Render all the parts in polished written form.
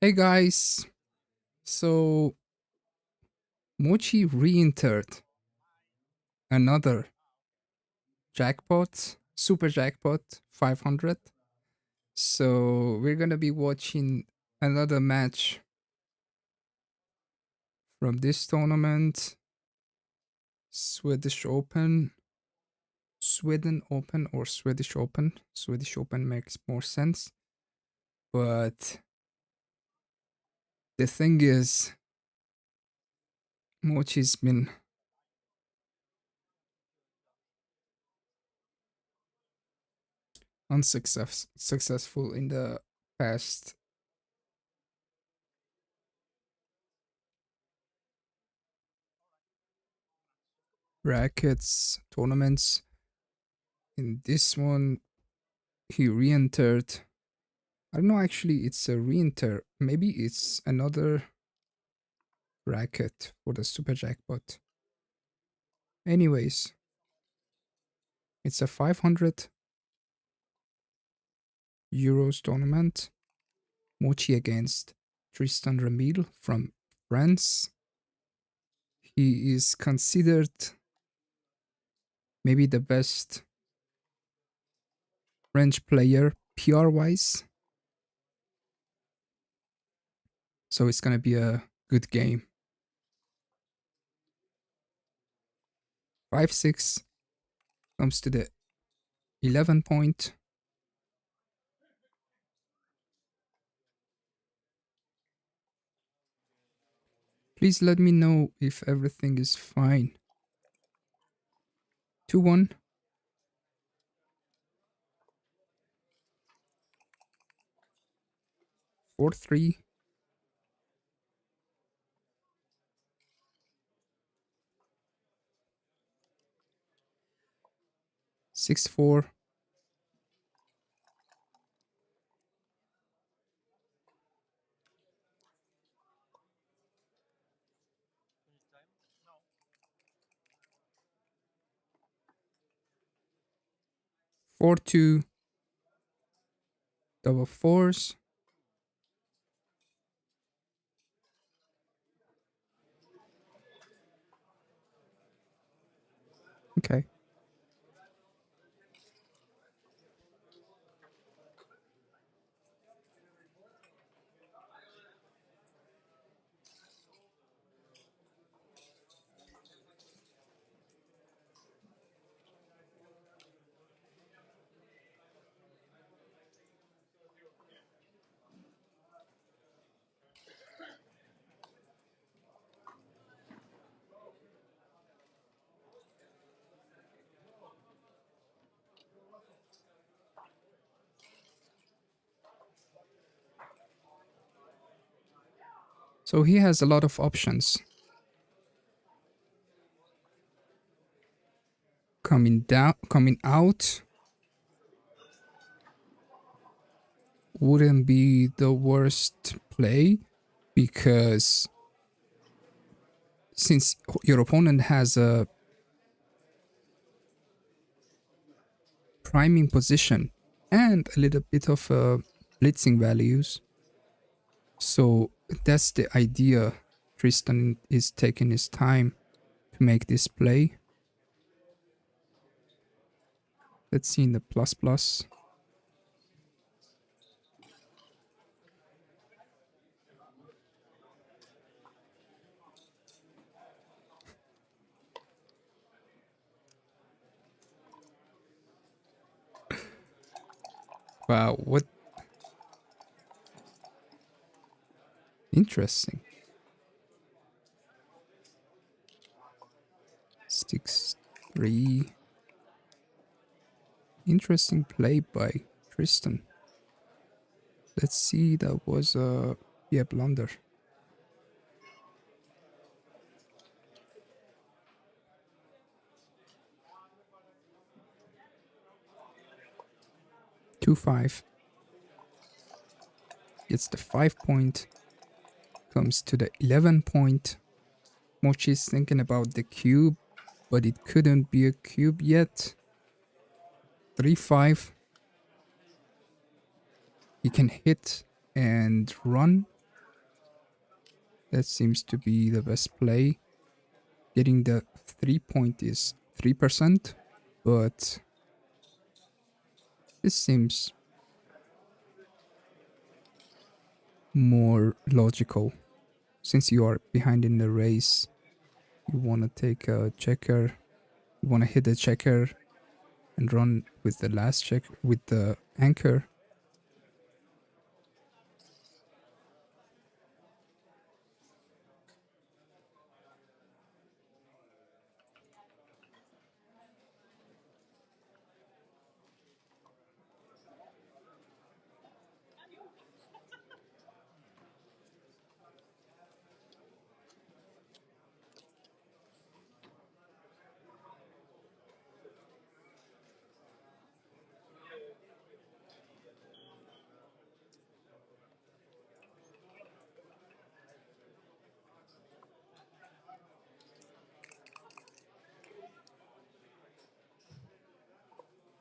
Hey guys, so Mochy re-entered another jackpot, super jackpot 500. So we're gonna be watching another match from this tournament, Swedish Open, Sweden Open or Swedish Open. Swedish Open makes more sense, but the thing is, Mochy's been unsuccessful in the past brackets tournaments. In this one, he re-entered. I don't know, actually, it's a re-enter. Maybe it's another bracket for the super jackpot. Anyways, it's a 500 euros tournament. Mochy against Tristan Remille from France. He is considered maybe the best French player PR wise. So it's gonna be a good game. 5-6 comes to the 11 point. Please let me know if everything is fine. 2-1. 4-3. 6-4. 4-2. Double fours. Okay. So he has a lot of options. Coming out wouldn't be the worst play, because since your opponent has a priming position and a little bit of blitzing values, so that's the idea. Tristan is taking his time to make this play. Let's see in the plus plus. Wow, what interesting. 6-3. Interesting play by Tristan. Let's see, that was a blunder. 2-5. Gets the 5 point. Comes to the 11 point. Mochy is thinking about the cube, but it couldn't be a cube yet. 3-5. He can hit and run. That seems to be the best play. Getting the 3 point is 3%, but this seems more logical. Since you are behind in the race, you want to take a checker, you want to hit a checker and run with the last check with the anchor.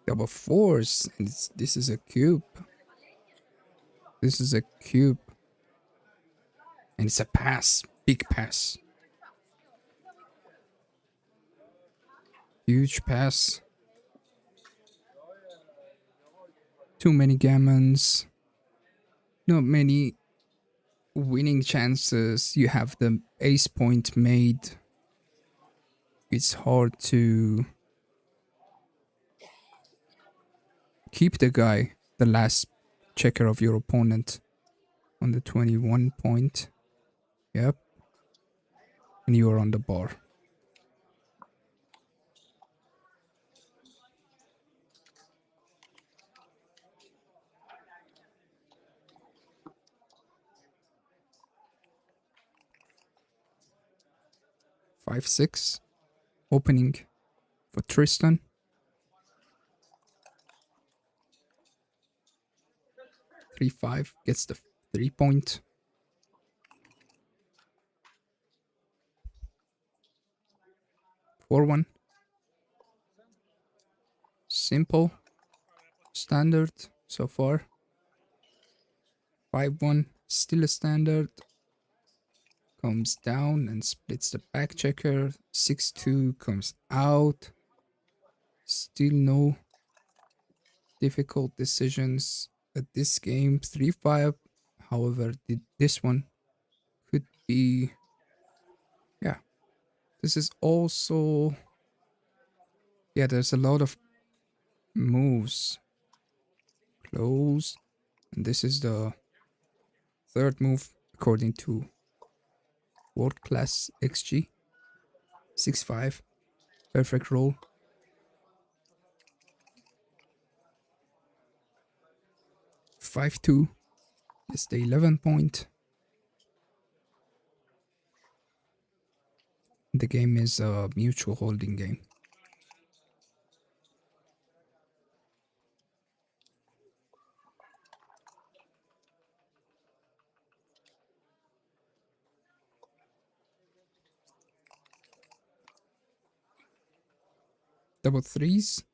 Double fours, and this is a cube. This is a cube. And it's a pass. Big pass. Huge pass. Too many gammons. Not many winning chances. You have the ace point made. It's hard to keep the guy, the last checker of your opponent, on the 21 point. Yep. And you are on the bar. Five, six. Opening for Tristan. 3-5 gets the 3 point. Four, one. Simple. Standard so far. 5-1. Still a standard. Comes down and splits the back checker. 6-2 comes out. Still no difficult decisions at this game. 3-5. However, this one could be... Yeah. This is also... Yeah, there's a lot of moves. Close. And this is the third move according to World Class XG. 6-5. Perfect roll. 5-2 is the 11 point. The game is a mutual holding game. Double threes.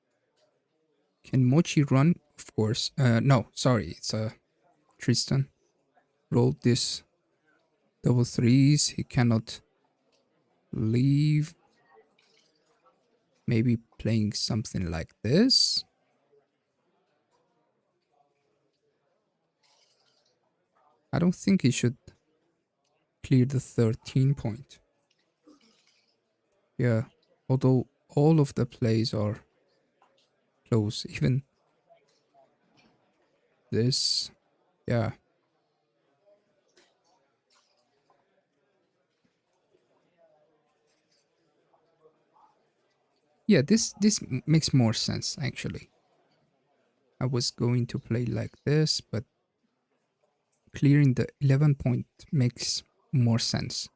Can Mochy run? Of course. No, sorry, it's Tristan. Rolled this double threes. He cannot leave. Maybe playing something like this. I don't think he should clear the 13 point. Yeah, although all of the plays are close. Even this. Yeah. Yeah, this makes more sense actually. I was going to play like this, but clearing the 11 point makes more sense.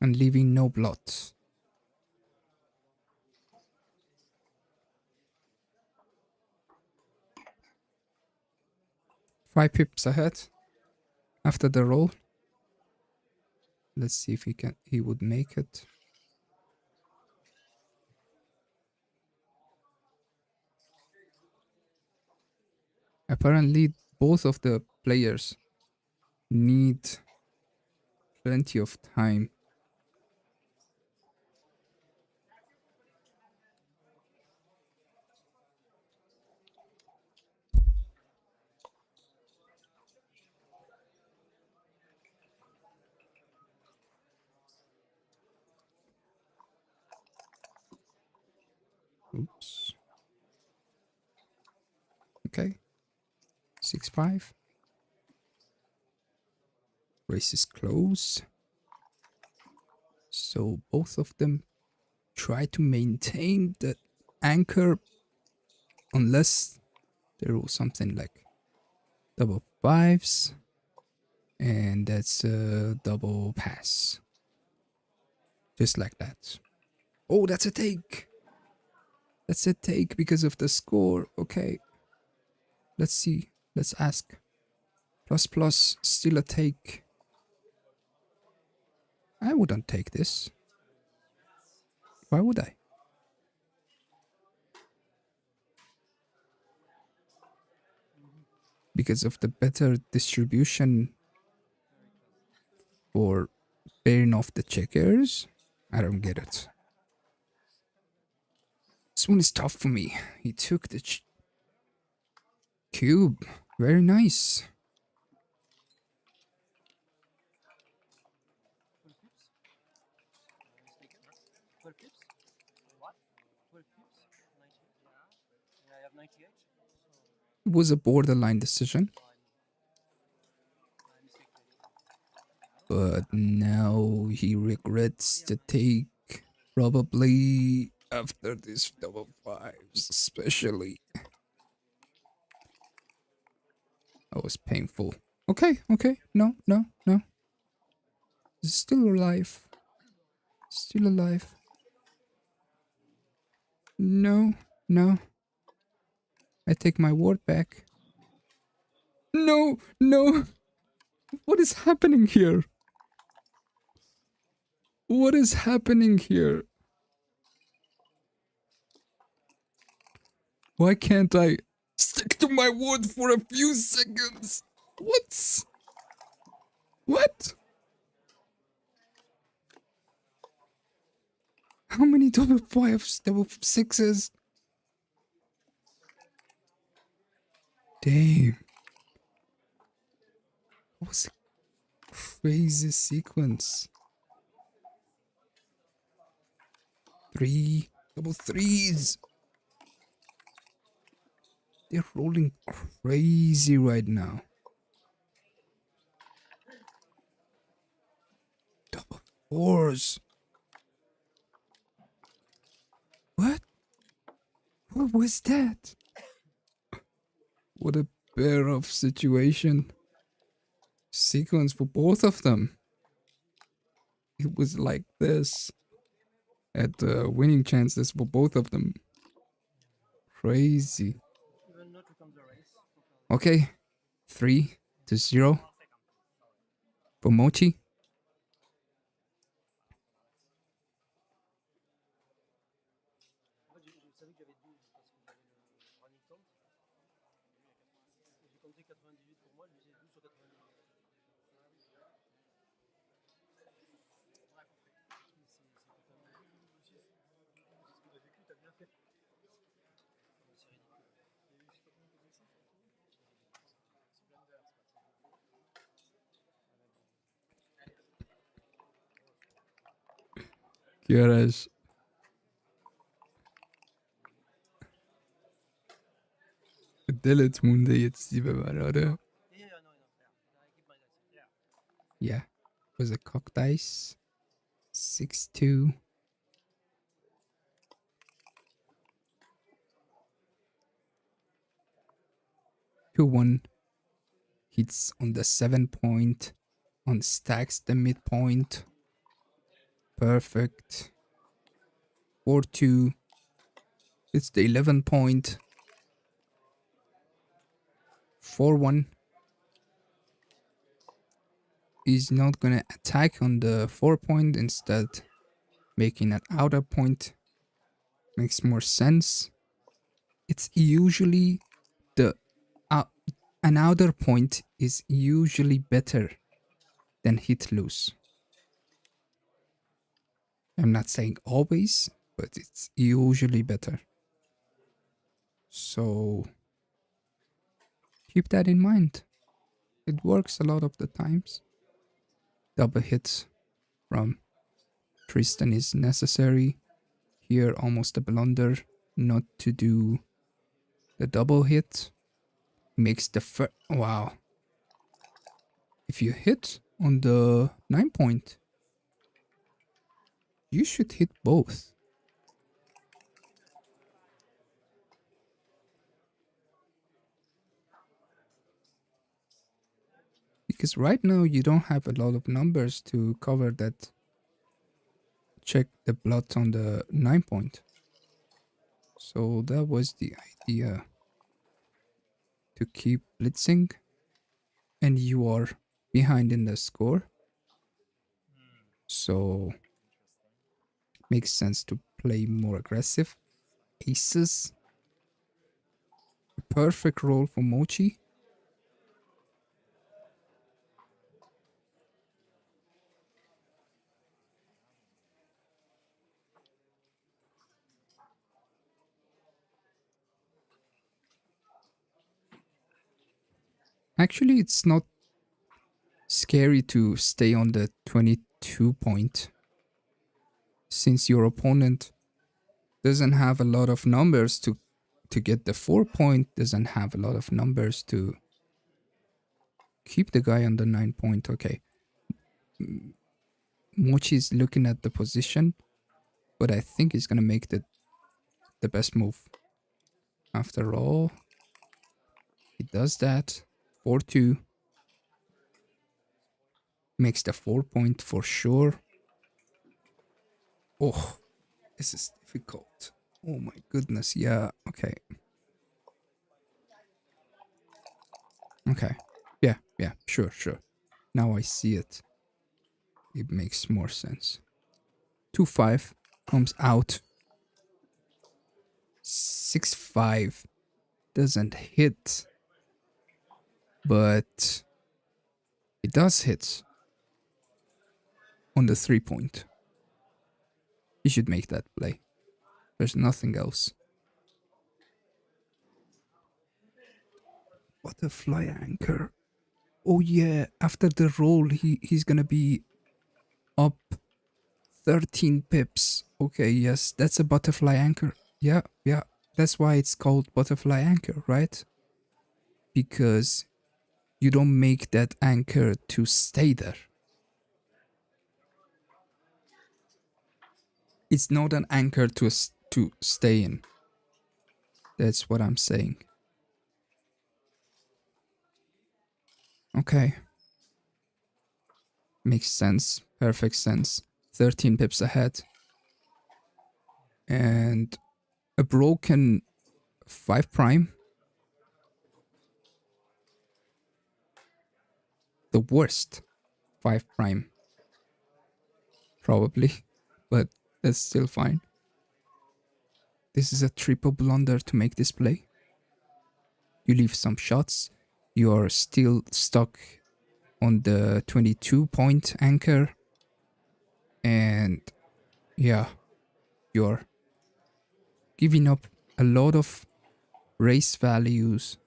And leaving no blots. 5 pips ahead after the roll. Let's see if he would make it. Apparently, both of the players need plenty of time. Oops. Okay. 6-5. Race is close. So both of them try to maintain the anchor unless there was something like double fives. And that's a double pass. Just like that. Oh, that's a take. That's a take because of the score. Okay. Let's see. Let's ask. Plus plus, still a take. I wouldn't take this. Why would I? Because of the better distribution for pairing off the checkers? I don't get it. This one is tough for me. He took the cube. Very nice. It was a borderline decision. But now he regrets the take. Probably after this double fives, especially. That was painful. Okay, okay. No, no, no. Still alive. Still alive. No, no. I take my word back. No, no. What is happening here? What is happening here? Why can't I stick to my word for a few seconds? What? What? How many double fives, double sixes? Damn. That was a crazy sequence. 3 double threes. They're rolling crazy right now. Double fours. What? What was that? What a pair of situation. Sequence for both of them. It was like this. At the winning chances for both of them. Crazy. Okay. 3-0 for Mochy. Garage. دلت مونده یه چیزی ببره آره. Yeah. Was a cock dice. 6-2. 2-1. Hits on the 7 point. On stacks the midpoint. Perfect. 4-2. It's the 11 point. 4-1. He's not gonna attack on the 4 point, instead making an outer point makes more sense. It's usually another point is usually better than hit loose. I'm not saying always, but it's usually better. So keep that in mind. It works a lot of the times. Double hits from Tristan is necessary. Here, almost a blunder not to do the double hit. Makes the first. Wow. If you hit on the 9 point, you should hit both. Because right now you don't have a lot of numbers to cover that. Check the blood on the 9 point. So that was the idea, to keep blitzing, and you are behind in the score. So makes sense to play more aggressive. Aces. A perfect roll for Mochy. Actually, it's not scary to stay on the 22 point, since your opponent doesn't have a lot of numbers to get the 4 point, doesn't have a lot of numbers to keep the guy on the 9 point. Okay. Mochi is looking at the position, but I think he's gonna make the best move. After all, he does that. 4-2. Makes the 4 point for sure. Oh, this is difficult. Oh my goodness, yeah, okay. Okay, yeah, sure. Now I see it. It makes more sense. 2-5 comes out. 6-5 doesn't hit, but it does hit on the 3 point. You should make that play. There's nothing else. Butterfly anchor. Oh yeah, after the roll, he's gonna be up 13 pips. Okay, yes, that's a butterfly anchor. Yeah. That's why it's called butterfly anchor, right? Because you don't make that anchor to stay there. It's not an anchor to stay in. That's what I'm saying. Okay. Makes sense. Perfect sense. 13 pips ahead. And a broken 5 prime. The worst 5 prime. Probably. But that's still fine. This is a triple blunder to make this play. You leave some shots. You are still stuck on the 22 point anchor. And yeah, you're giving up a lot of race values.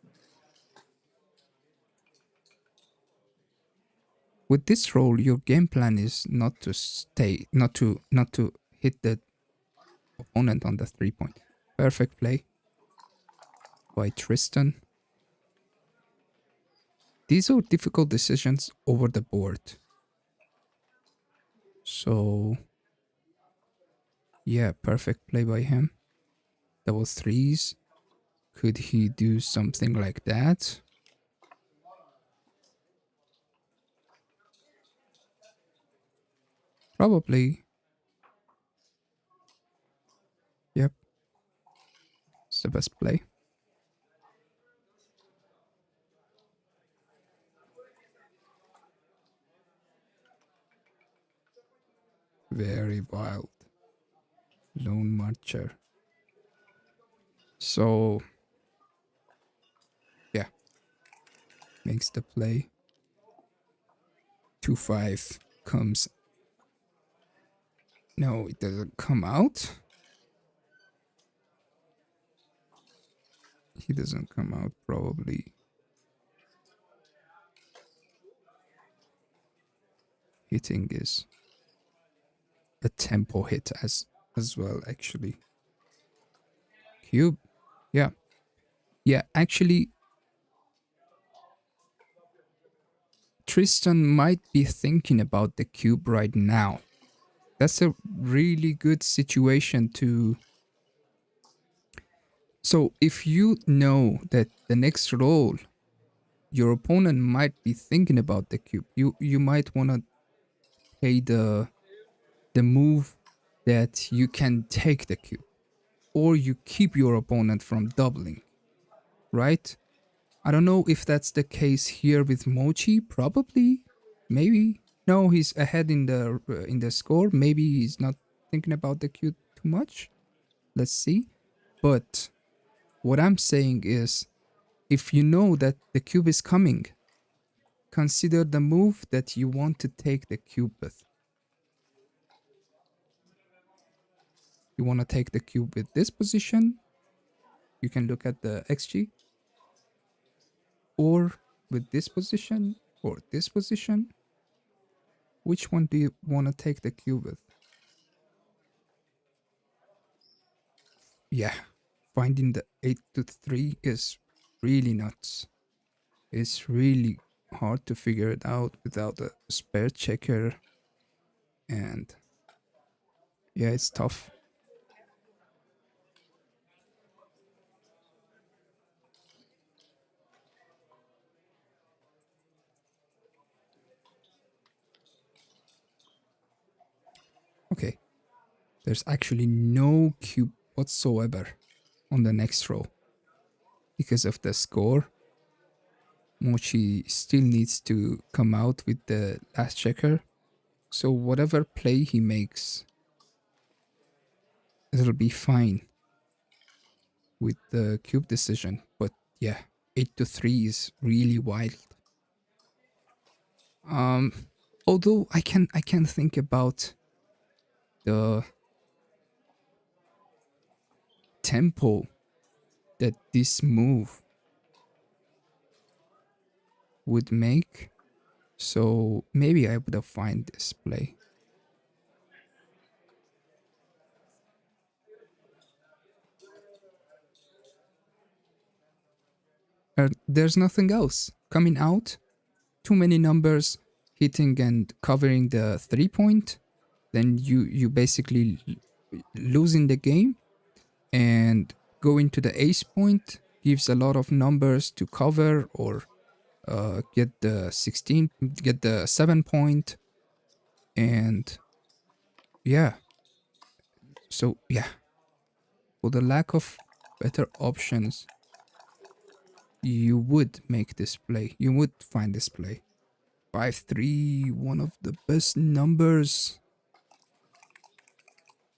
With this roll, your game plan is not to hit the opponent on the 3 point. Perfect play by Tristan. These are difficult decisions over the board. So yeah, perfect play by him. Double threes. Could he do something like that? Probably. Yep. It's the best play. Very wild. Lone Marcher. So, yeah. makes the play. 2-5 comes. No, it doesn't come out. He doesn't come out, probably. Hitting is a tempo hit as well, actually. Cube. Yeah. Yeah, actually, Tristan might be thinking about the cube right now. That's a really good situation to... So if you know that the next roll your opponent might be thinking about the cube, you might want to play the move that you can take the cube, or you keep your opponent from doubling, right? I don't know if that's the case here with Mochy. Probably, maybe. No, he's ahead in the score. Maybe he's not thinking about the cube too much. Let's see. But what I'm saying is, if you know that the cube is coming, consider the move that you want to take the cube with. You want to take the cube with this position, you can look at the XG, or with this position, or this position. Which one do you want to take the cube with? Yeah, finding the 8 to 3 is really nuts. It's really hard to figure it out without a spare checker, and yeah, it's tough. Okay, there's actually no cube whatsoever on the next row. Because of the score, Mochy still needs to come out with the last checker. So whatever play he makes, it'll be fine with the cube decision. But yeah, 8 to 3 is really wild. Um, although I can think about the tempo that this move would make. So maybe I would have find this play. There's nothing else coming out. Too many numbers hitting and covering the 3-point. Then you basically losing the game, and going to the ace point gives a lot of numbers to cover, or get the 16, get the 7-point, and yeah. So yeah, for the lack of better options, you would make this play. You would find this play. 5-3, one of the best numbers.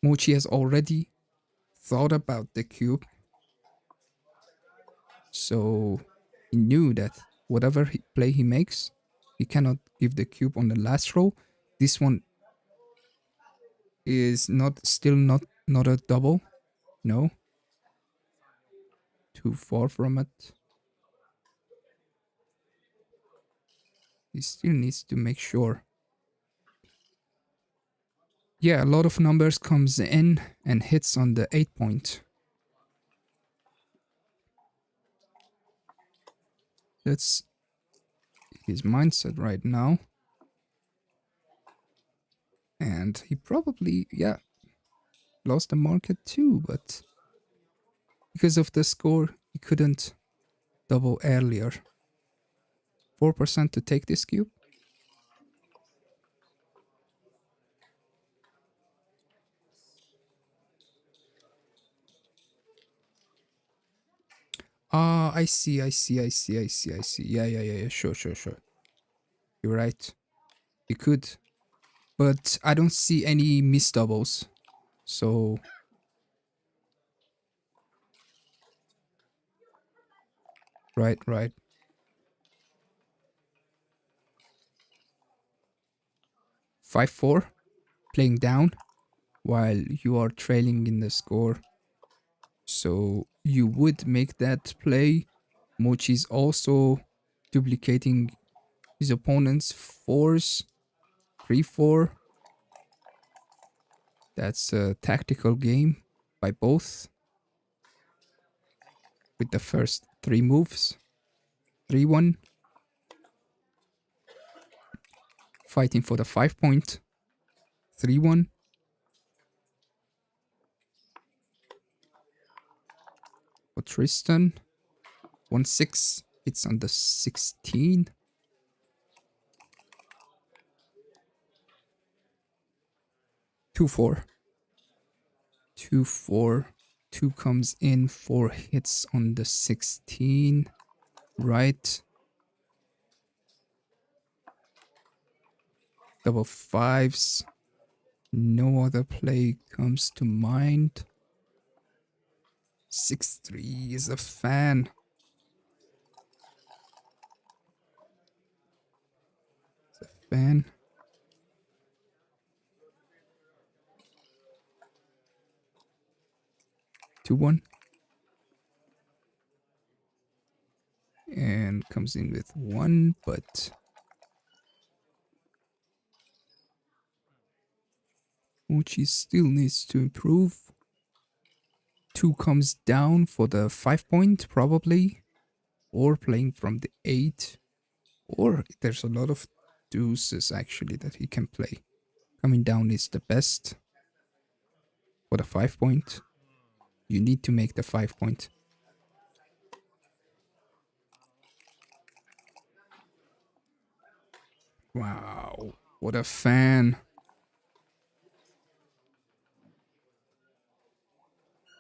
Mochy has already thought about the cube, so he knew that whatever play he makes, he cannot give the cube on the last row. This one is still not a double. No, too far from it. He still needs to make sure. Yeah, a lot of numbers comes in and hits on the 8-point. That's his mindset right now. And he probably, yeah, lost the market too, but because of the score, he couldn't double earlier. 4% to take this cube. Ah, I see. Yeah, sure. You're right. You could, but I don't see any miss doubles. So, right. 5-4, playing down while you are trailing in the score. So you would make that play. Mochy is also duplicating his opponent's fours. 3-4. That's a tactical game by both. With the first 3 moves. 3-1. Fighting for the 5 point. 3-1. For Tristan. 1-6. It's on the 16. 2-4. 2-4. 2 comes in, 4 hits on the 16. Right. Double 5s. No other play comes to mind. 6-3 is a fan. It's a fan. Two one. And comes in with 1, but Mochy still needs to improve. 2 comes down for the 5 point, probably. Or playing from the 8. Or there's a lot of deuces actually that he can play. Coming down is the best for the 5 point. You need to make the 5 point. Wow, what a fan.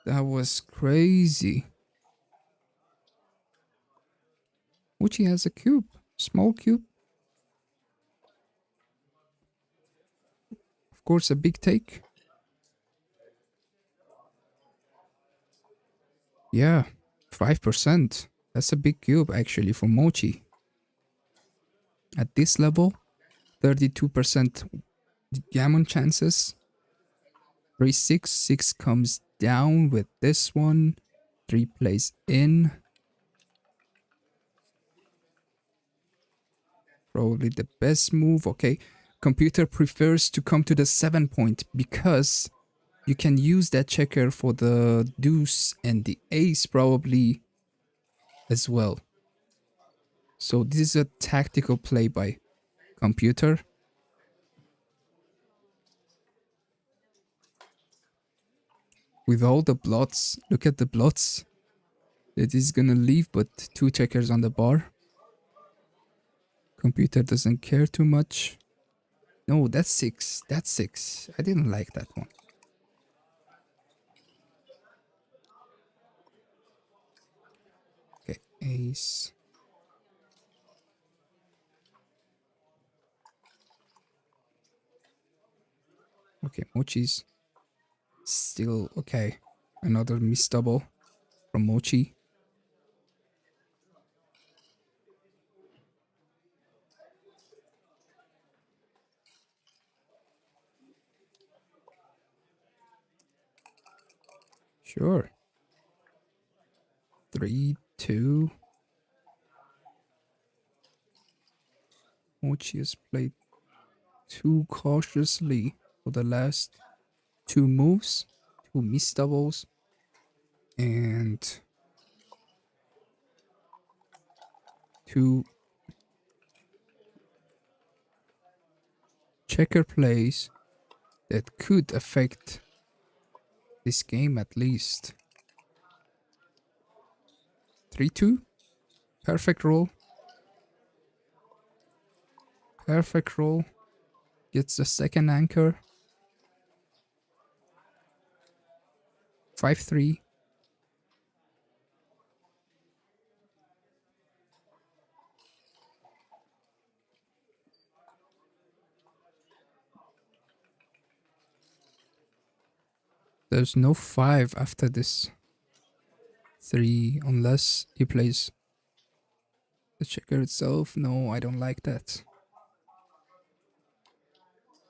That was crazy. Mochy has a cube, small cube. Of course, a big take. Yeah, 5%. That's a big cube actually for Mochy. At this level, 32% gammon chances. 3-6. 6 comes down with this one. 3 plays in. Probably the best move. Okay, computer prefers to come to the 7 point because you can use that checker for the deuce and the ace probably as well. So this is a tactical play by computer. With all the blots, look at the blots that is gonna leave, but 2 checkers on the bar. Computer doesn't care too much. No, that's 6. That's 6. I didn't like that one. Okay, ace. Okay, Mochy's still okay. Another miss double from Mochy. Sure. 3-2. Mochy has played too cautiously for the last 2 moves. 2 miss doubles. And 2 checker plays that could affect this game at least. 3-2. Perfect roll. Perfect roll. Gets the second anchor. 5-3. There's no 5 after this 3 unless he plays the checker itself. No, I don't like that.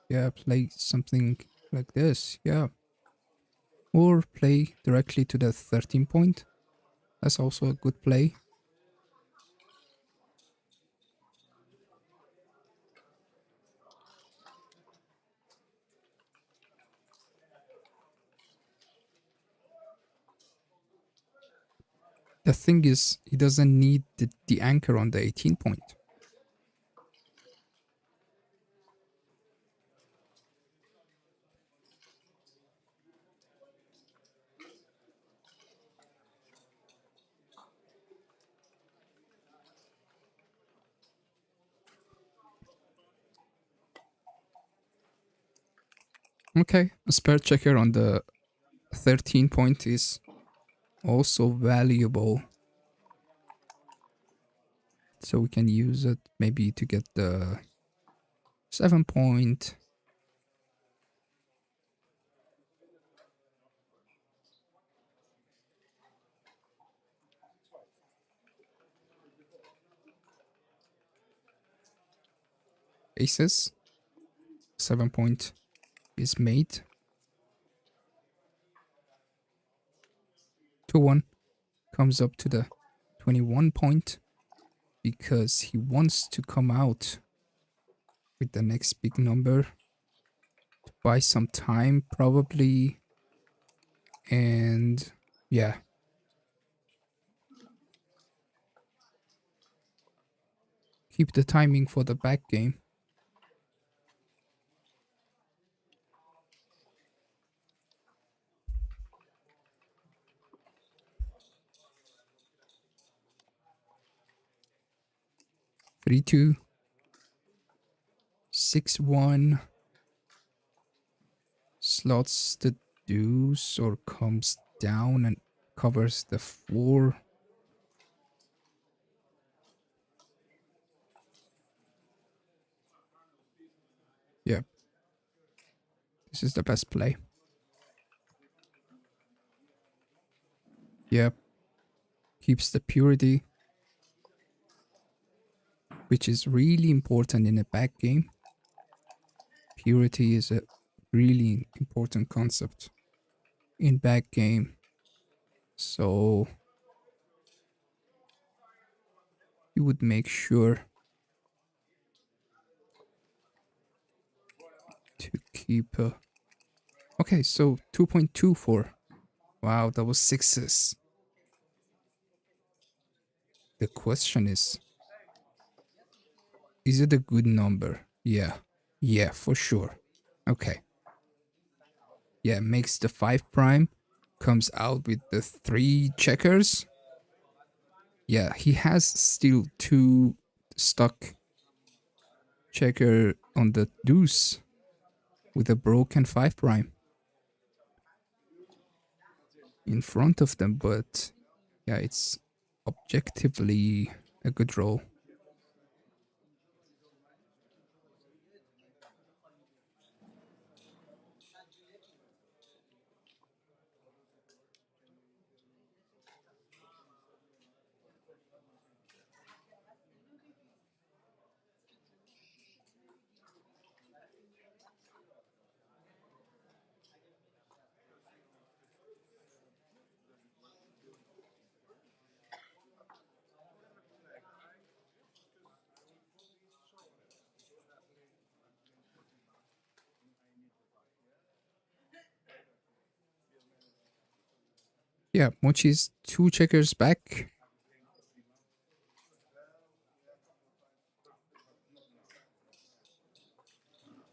Yeah, play something like this. Yeah. Or play directly to the 13 point. That's also a good play. The thing is, he doesn't need the anchor on the 18 point. Okay, a spare checker on the 13 point is also valuable. So we can use it maybe to get the 7 point. Aces. 7 point is made. 2-1 comes up to the 21 point because he wants to come out with the next big number to buy some time probably. And yeah, keep the timing for the back game. Three two, 6-1 slots the deuce or comes down and covers the 4. Yeah, this is the best play. Yeah, keeps the purity, which is really important in a back game. Purity is a really important concept in back game. So you would make sure to keep okay, so 2.24. Wow, that was sixes. The question is it a good number? Yeah. Yeah, for sure. Okay. Yeah, makes the 5 prime, comes out with the 3 checkers. Yeah, he has still 2 stuck checker on the deuce with a broken 5 prime in front of them, but yeah, it's objectively a good roll. Yeah, Mochy's 2 checkers back.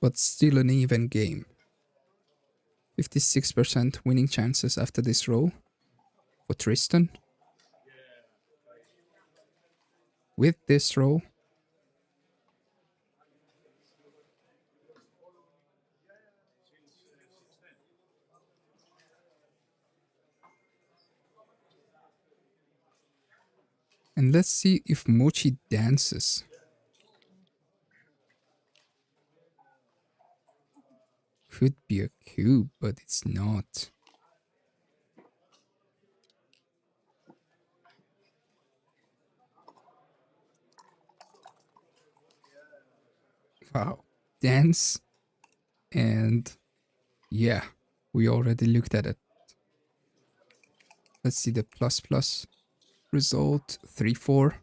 But still an even game. 56% winning chances after this roll for Tristan. With this roll, and let's see if Mochy dances. Could be a cube, but it's not. Wow. Dance And yeah, we already looked at it. Let's see the plus plus result. 3-4.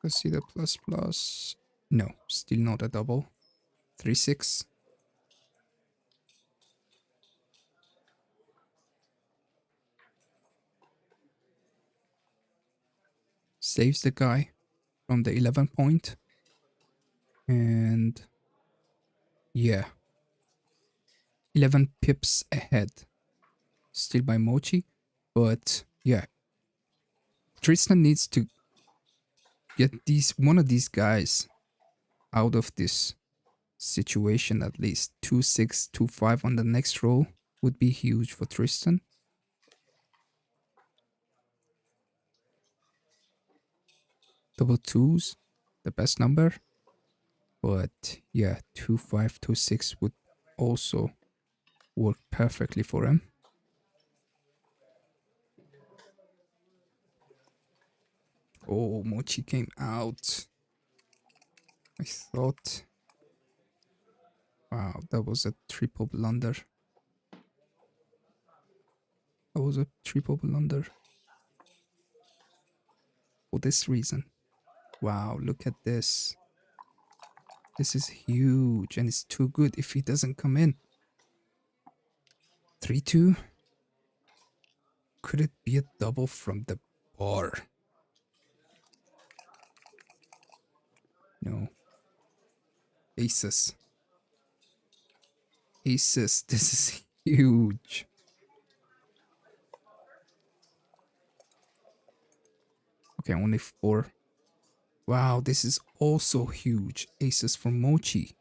Let's see the plus plus. No, still not a double. 3-6. Saves the guy from the 11 point. And yeah, 11 pips ahead. Still by Mochy. But yeah, Tristan needs to get one of these guys out of this situation at least. 2-6, 2-5 on the next roll would be huge for Tristan. Double twos, the best number. But yeah, 2-5, 2-6 would also work perfectly for him. Oh, Mochy came out. I thought... Wow, that was a triple blunder. That was a triple blunder. For this reason. Wow, look at this. This is huge and it's too good if he doesn't come in. 3-2. Could it be a double from the bar? No. Aces. Aces. This is huge. Okay, only 4. Wow, this is also huge. Aces for Mochy.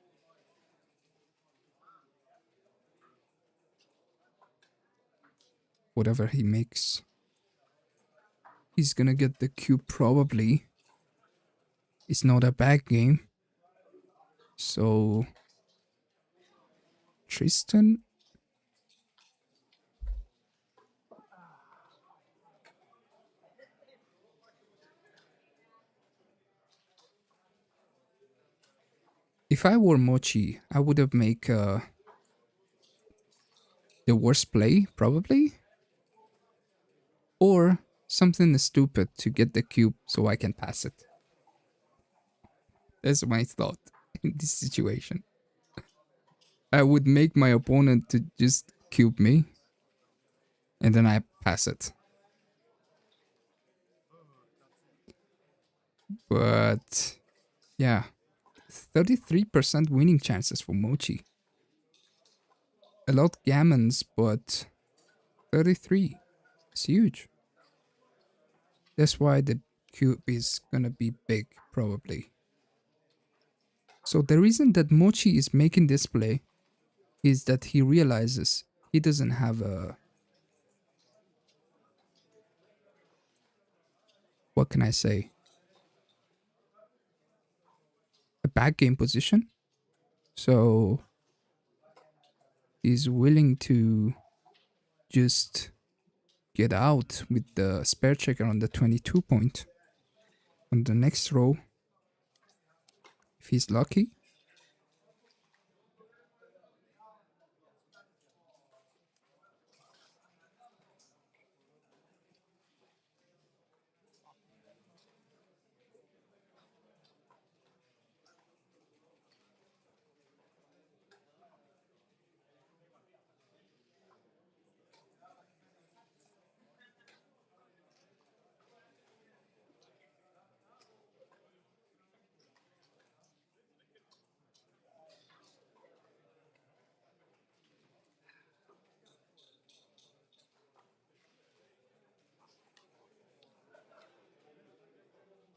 Whatever he makes, he's gonna get the cube probably. It's not a bad game. So, Tristan. If I were Mochy, I would have made the worst play, probably. Or something stupid to get the cube so I can pass it. That's my thought in this situation. I would make my opponent to just cube me. And then I pass it. But yeah, 33% winning chances for Mochy. A lot gammons, but 33. It's huge. That's why the cube is gonna be big, probably. So the reason that Mochy is making this play is that he realizes he doesn't have a... What can I say? A back game position. So he's willing to just get out with the spare checker on the 22 point. On the next row, if he's lucky.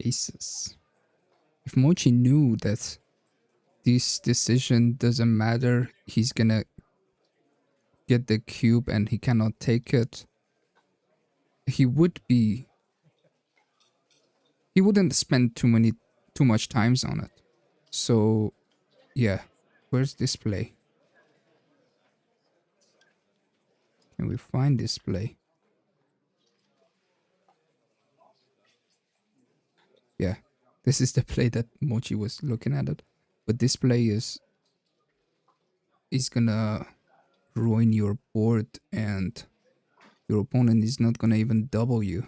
Aces. If Mochy knew that this decision doesn't matter, he's gonna get the cube and he cannot take it, he wouldn't spend too much times on it. So yeah, where's display? Can we find display? Yeah, This is the play that Mochy was looking at it. But this play is gonna ruin your board, and your opponent is not gonna even double you.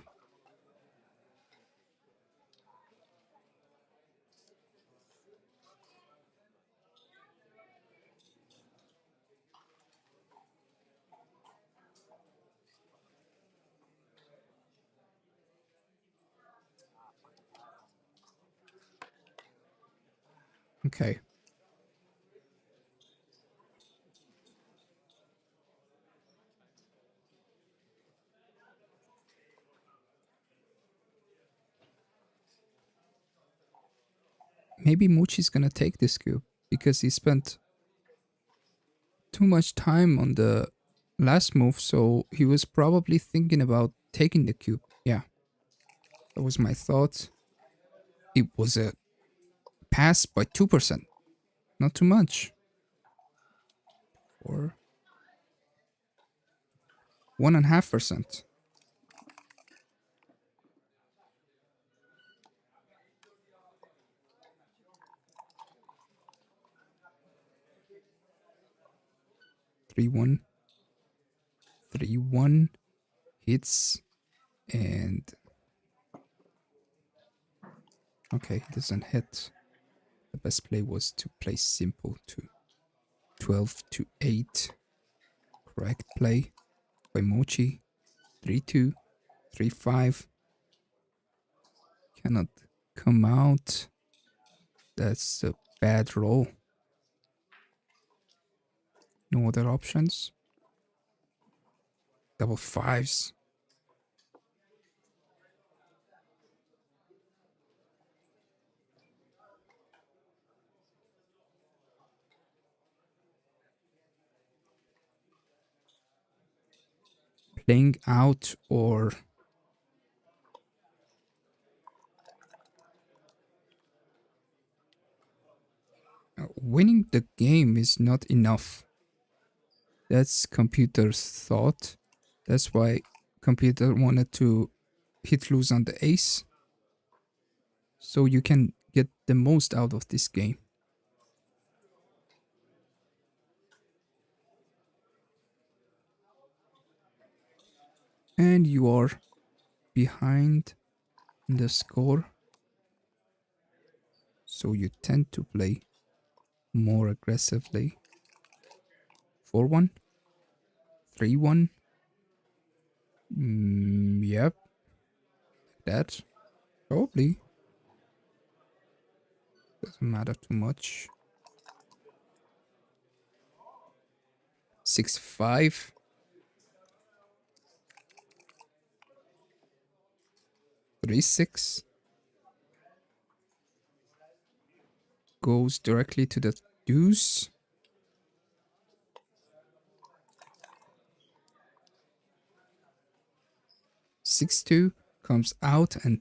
Okay. Maybe Mochy's gonna take this cube because he spent too much time on the last move, so he was probably thinking about taking the cube. Yeah, that was my thought. It was a pass by 2%, not too much. Or 1.5%. Three one, 3-1 hits, and okay, he doesn't hit. The best play was to play simple to 12-8. Correct play by Mochy. 3-2, 3-5. Cannot come out. That's a bad roll. No other options. Double fives. Playing out or winning the game is not enough. That's computer's thought. That's why computer wanted to hit lose on the ace, so you can get the most out of this game. And you are behind the score, so you tend to play more aggressively. 4-1, 3-1. Yep, that probably doesn't matter too much. 6-5. 3-6. Goes directly to the deuce. 6-2 comes out and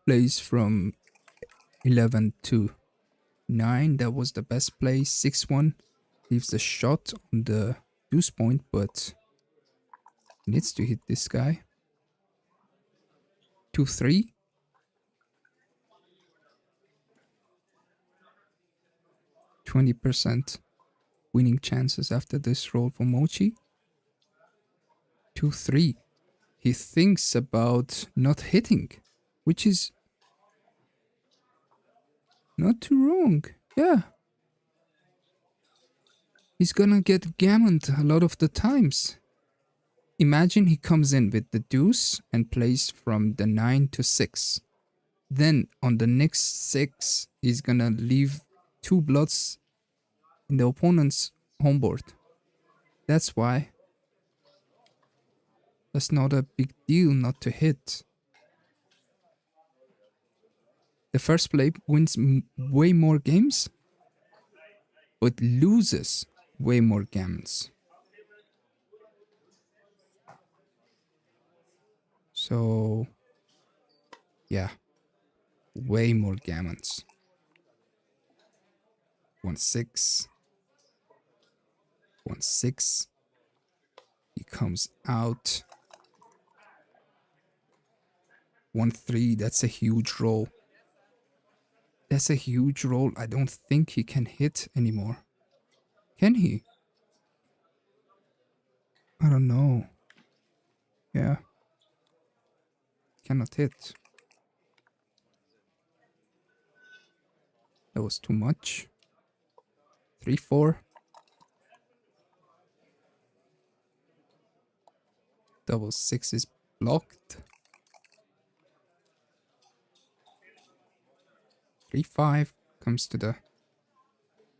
plays from 11 to 9. That was the best play. 6-1 leaves the shot on the deuce point, but needs to hit this guy. 2-3. 20% winning chances after this roll for Mochy. 2-3. He thinks about not hitting, which is not too wrong. Yeah. He's gonna get gammoned a lot of the times. Imagine he comes in with the deuce and plays from the 9 to 6. Then on the next 6, he's gonna leave 2 blood in the opponent's homeboard. That's why. That's not a big deal not to hit. The first play wins way more games, but loses way more gammons. So, yeah, way more gammons. 1-6. 1-6. He comes out. 1-3. That's a huge roll. That's a huge roll. I don't think he can hit anymore. Can he? I don't know. Yeah. Cannot hit. That was too much. 3-4. Double six is blocked. 3-5 comes to the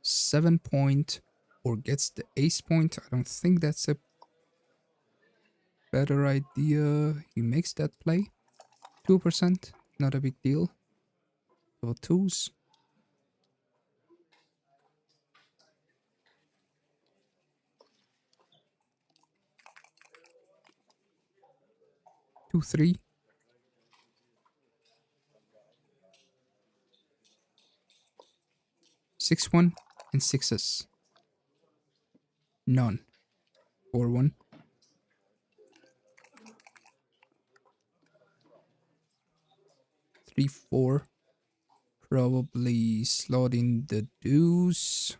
7 point or gets the ace point. I don't think that's a better idea. He makes that play. 2%, not a big deal. Double twos. 2-3. 6-1 and sixes. None. 4-1. 3-4. Probably slot in the deuce.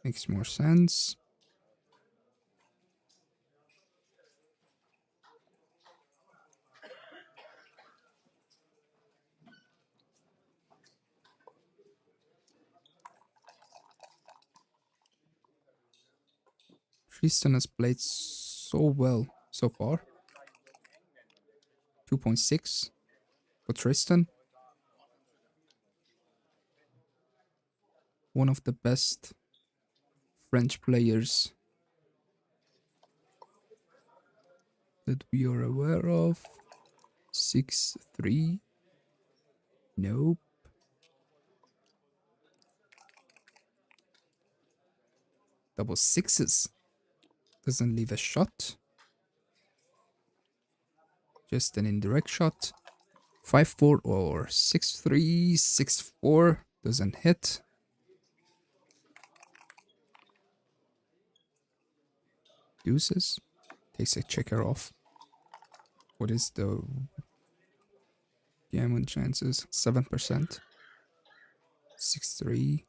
Makes more sense. Tristan has played so well so far. 2.6 for Tristan. One of the best French players that we are aware of. 6-3. Nope. Double sixes. Doesn't leave a shot. Just an indirect shot. 5-4 or 6-3, 6-4. Doesn't hit. Deuces. Takes a checker off. What is the gammon chances? 7%. 6-3.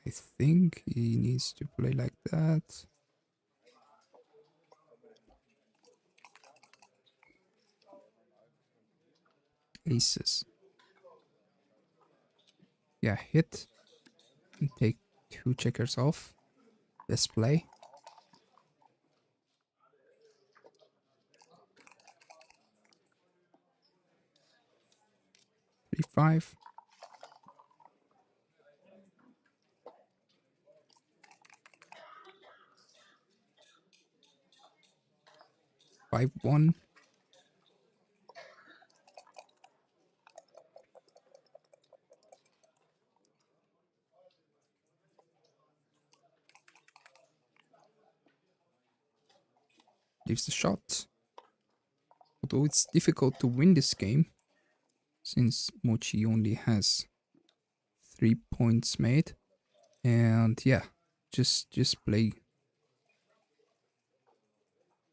I think he needs to play like that. Aces. Yeah, hit. And take 2 checkers off. Best play. Three, 5. Five, 1. Leaves the shot. Although it's difficult to win this game, since Mochy only has 3 points made. And yeah, just play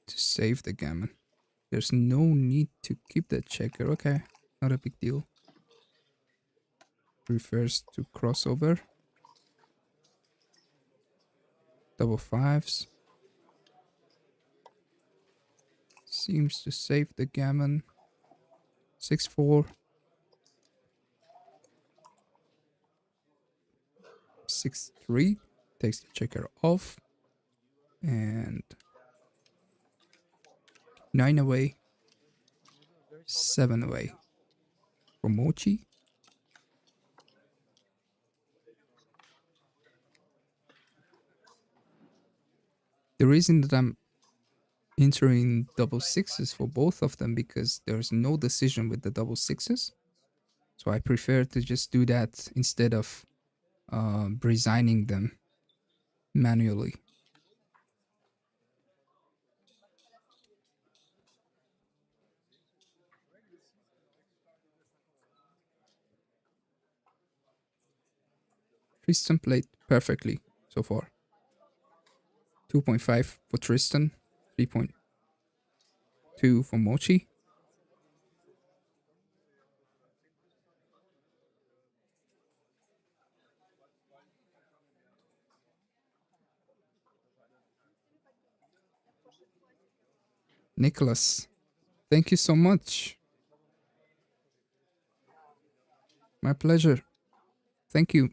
to save the gammon. There's no need to keep that checker. Okay, not a big deal. Prefers to crossover. Double fives. Seems to save the gammon. 6-4. 6-3. Takes the checker off. And 9 away. 7 away. For Mochy. The reason that I'm entering double sixes for both of them because there's no decision with the double sixes. So I prefer to just do that instead of resigning them manually. Tristan played perfectly so far. 2.5 for Tristan, 3.2 for Mochy. Nicholas, thank you so much. My pleasure. Thank you.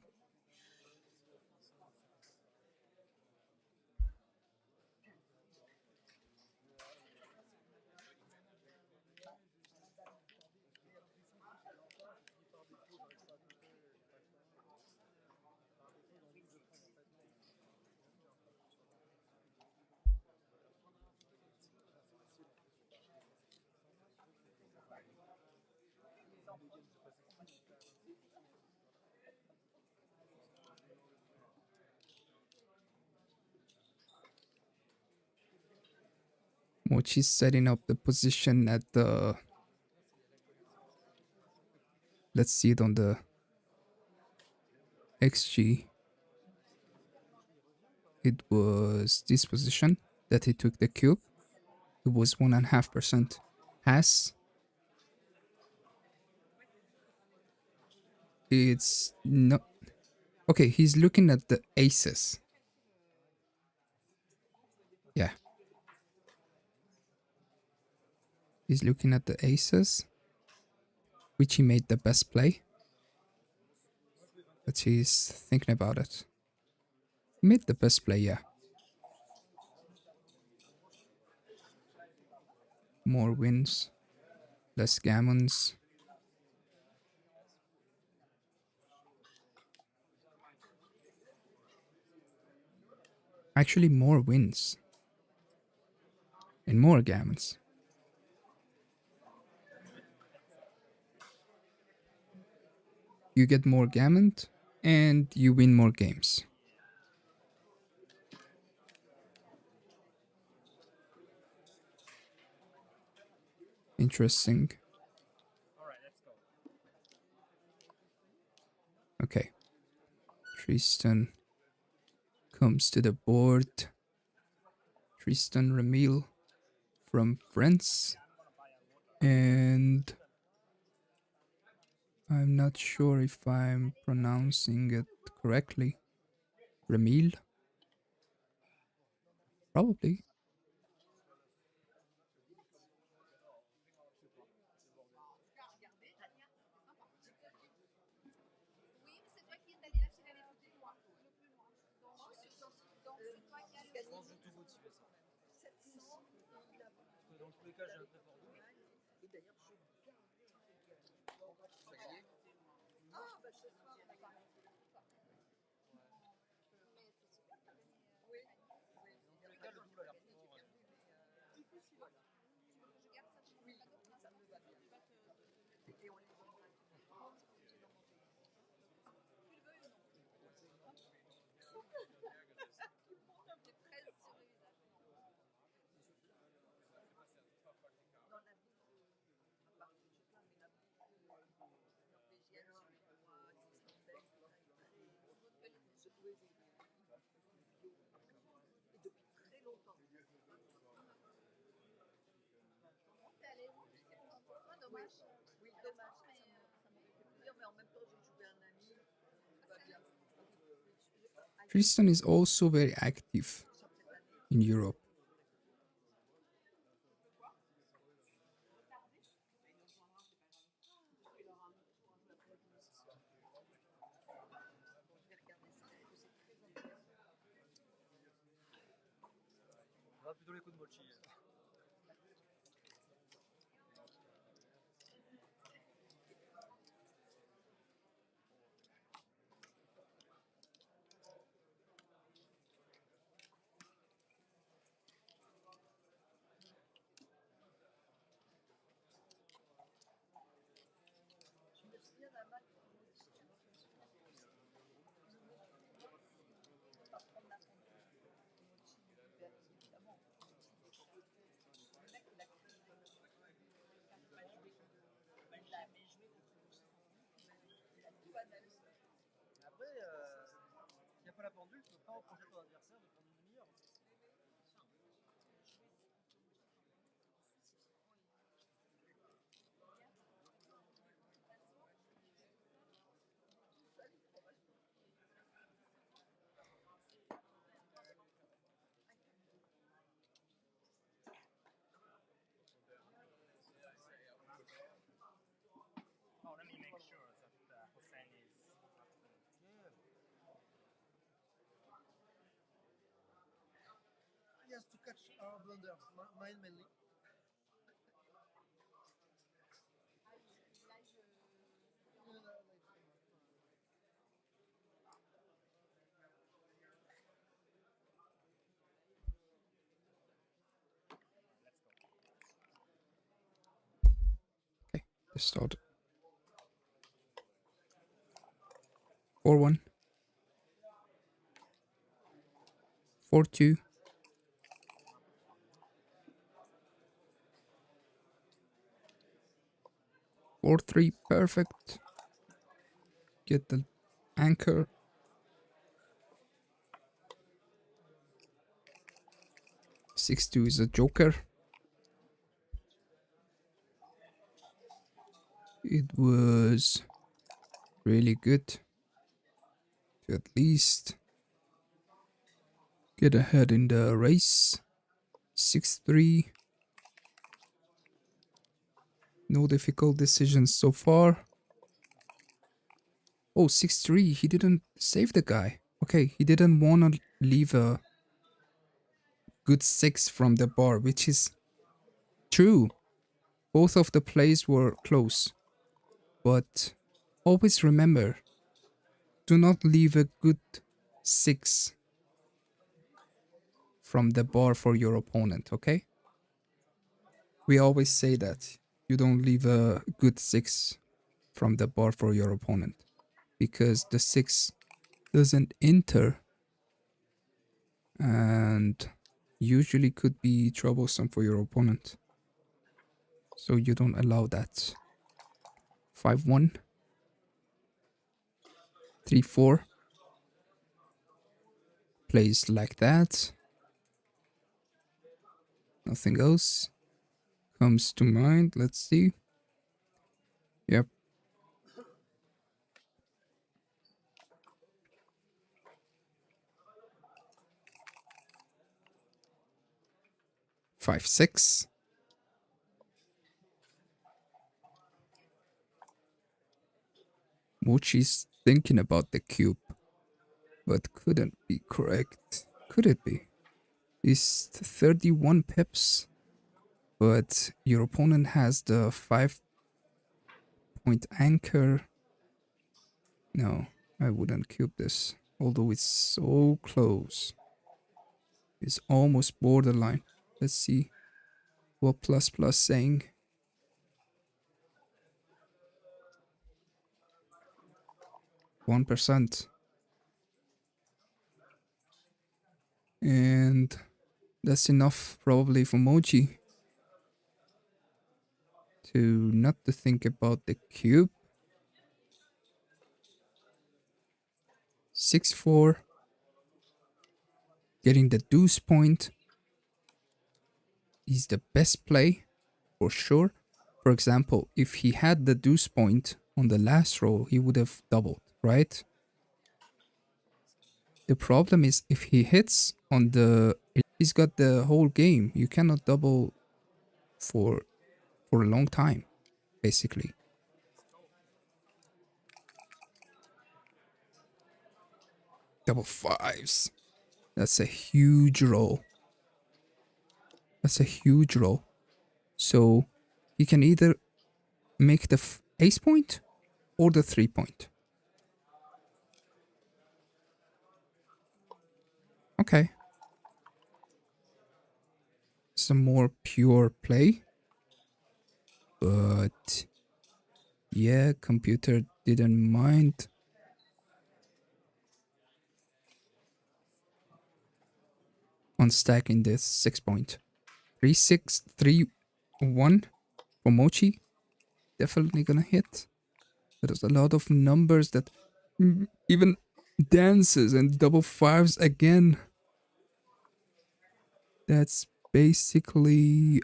Mochy's setting up the position at the. Let's see it on the XG. It was this position that he took the cube. It was 1.5%. Has. It's not. Okay, he's looking at the aces. Yeah. He's looking at the aces, which he made the best play. But he's thinking about it. He made the best play, yeah. More wins, less gammons. Actually, more wins and more gammons. You get more gammon and you win more games. Interesting. Okay. Tristan comes to the board. Tristan Remille from France. And I'm not sure if I'm pronouncing it correctly. Remille? Probably. Tristan is also very active in Europe. Okay, let's start. 4-1. 4-2. 4-3. Perfect. Get the anchor. 6-2 is a joker. It was really good to at least get ahead in the race. 6-3. No difficult decisions so far. Oh, 6-3. He didn't save the guy. Okay, he didn't want to leave a good 6 from the bar, which is true. Both of the plays were close. But always remember, do not leave a good 6 from the bar for your opponent, okay? We always say that. You don't leave a good 6 from the bar for your opponent. Because the 6 doesn't enter and usually could be troublesome for your opponent. So you don't allow that. 5-1. 3-4. Plays like that. Nothing else comes to mind. Let's see. Yep. 5-6. Mochy's thinking about the cube, but couldn't be correct. Could it be? It's 31 pips, but your opponent has the 5-point anchor. No, I wouldn't cube this, although it's so close. It's almost borderline. Let's see what plus plus saying. 1%. And that's enough probably for Mochy to not to think about the cube. 6-4. Getting the deuce point is the best play for sure. For example, if he had the deuce point on the last roll, he would have doubled, right? The problem is if he hits on the... He's got the whole game. You cannot double for a long time, basically. Double fives. That's a huge roll. That's a huge roll. So he can either make the ace point or the 3-point. Okay. It's a more pure play. But yeah, computer didn't mind. On stacking this 6-point. 3-6, 3-1 for Mochy. Definitely gonna hit. There's a lot of numbers that even dances and double fives again. That's basically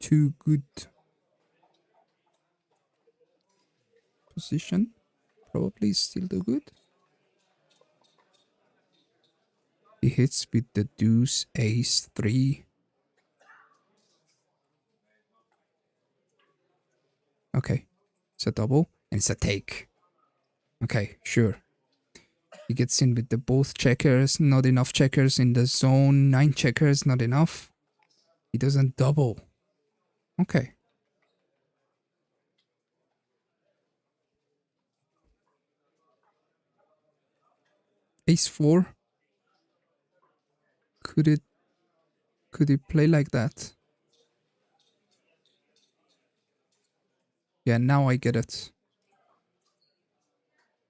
too good position. Probably still too good. He hits with the deuce, ace, 3. Okay, it's a double and it's a take. Okay, sure. He gets in with the both checkers, not enough checkers in the zone, 9 checkers, not enough. He doesn't double. Okay. Ace 4. Could it play like that? Yeah, now I get it.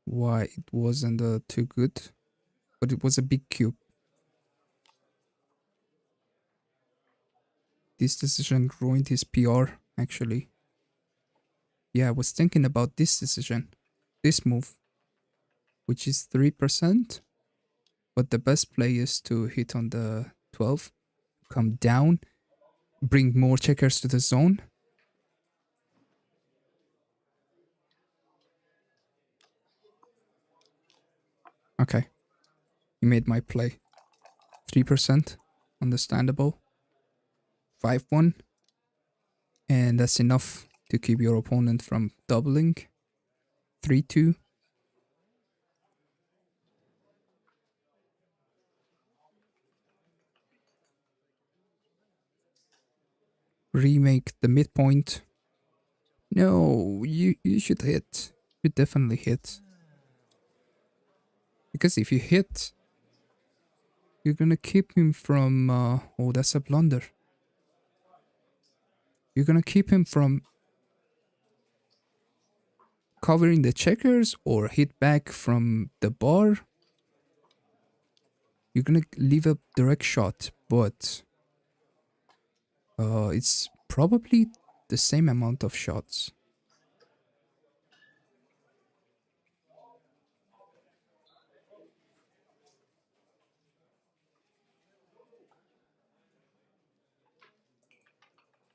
Why it wasn't too good, but it was a big cube. This decision ruined his PR, actually. Yeah, I was thinking about this decision, this move, which is 3%, but the best play is to hit on the 12, come down, bring more checkers to the zone. Okay, he made my play. 3%, understandable. 5-1, and that's enough to keep your opponent from doubling. 3-2. Remake the midpoint. No, you should hit. You definitely hit. Because if you hit, you're gonna keep him from... oh, that's a blunder. You're gonna keep him from covering the checkers or hit back from the bar. You're gonna leave a direct shot, but it's probably the same amount of shots.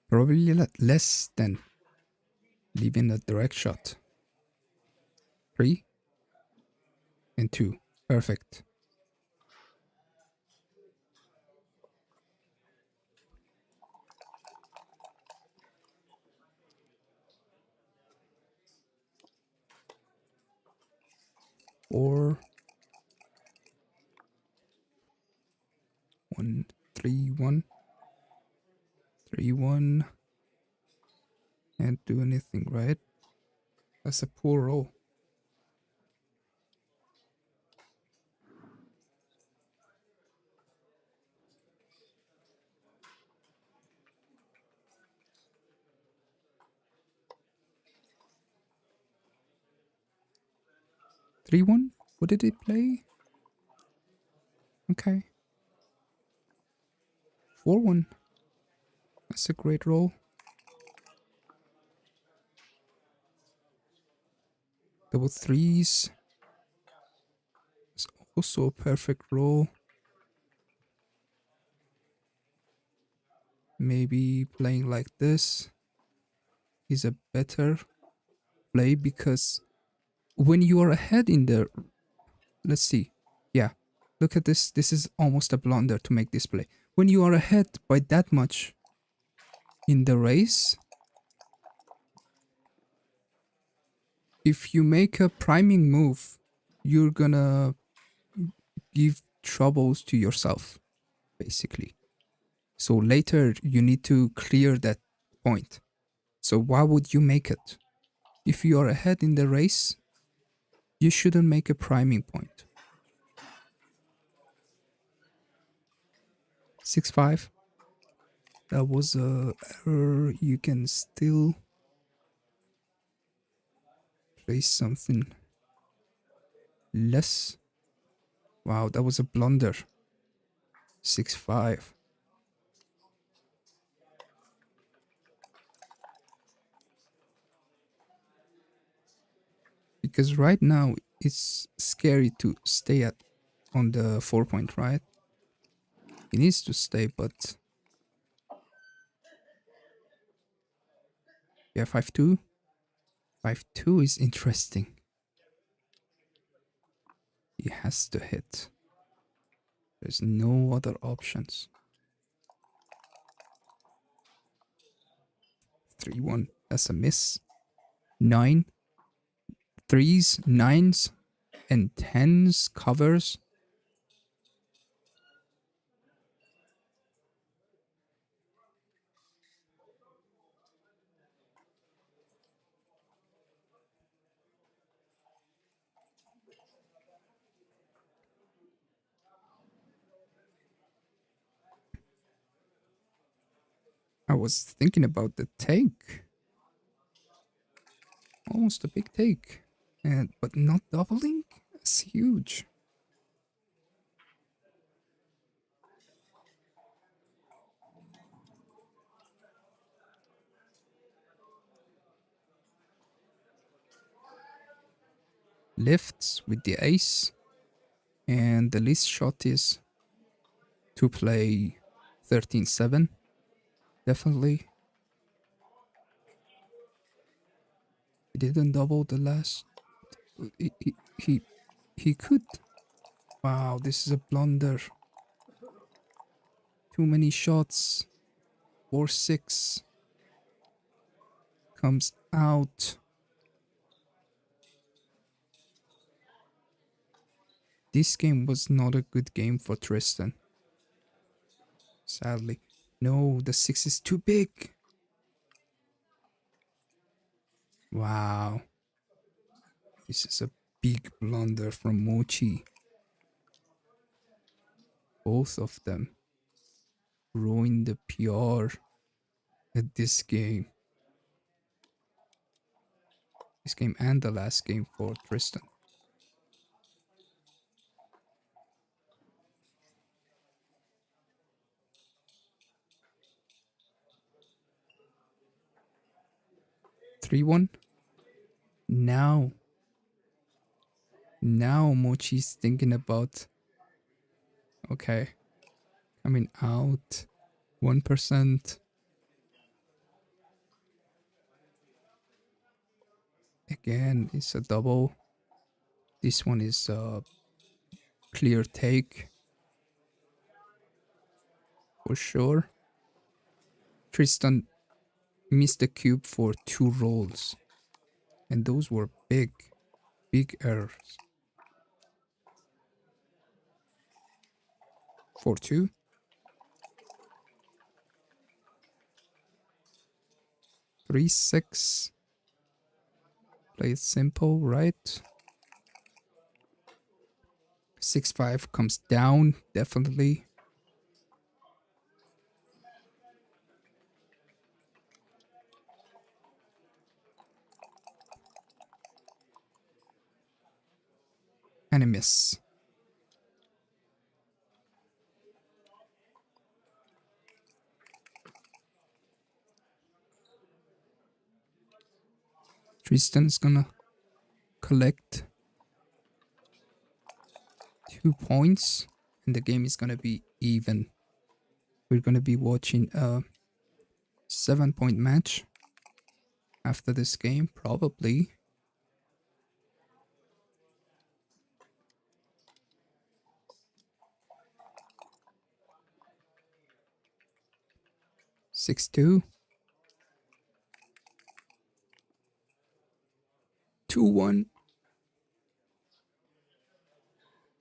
Probably less than leaving a direct shot. 3 and 2. Perfect. Or 1, 3, 1. 3, 1. Can't do anything, right? That's a poor roll. Three one? What did it play? Okay. 4-1. That's a great roll. Double threes. It's also a perfect roll. Maybe playing like this is a better play because when you are ahead in the... Let's see. Yeah. Look at this. This is almost a blunder to make this play. When you are ahead by that much in the race, if you make a priming move, you're gonna give troubles to yourself, basically. So later you need to clear that point. So why would you make it? If you are ahead in the race, you shouldn't make a priming point. 6-5. That was a error. You can still play something less. Wow, that was a blunder. 6-5. Because right now it's scary to stay at on the 4-point, right? He needs to stay, but yeah, 5-2. 5-2 is interesting. He has to hit. There's no other options. 3-1. That's a miss. 9. Threes, nines. intense covers. I was thinking about the take. Almost a big take. But not doubling? That's huge. Lifts with the ace. And the least shot is to play 13-7. Definitely. He didn't double the last. He could. Wow, this is a blunder. Too many shots. 4-6 comes out. This game was not a good game for Tristan. Sadly. No, the 6 is too big. Wow. This is a big blunder from Mochy. Both of them ruined the PR at this game. This game and the last game for Tristan. Three one. Now Mochi's thinking about, okay, coming out 1%. Again, it's a double. This one is a clear take for sure. Tristan missed the cube for 2 rolls, and those were big errors. 4-2. 3-6. Play it simple, right? 6-5 comes down, definitely. And a miss. Tristan's gonna collect 2 points, and the game is gonna be even. We're gonna be watching a 7-point match after this game, probably. Six two. 2-1.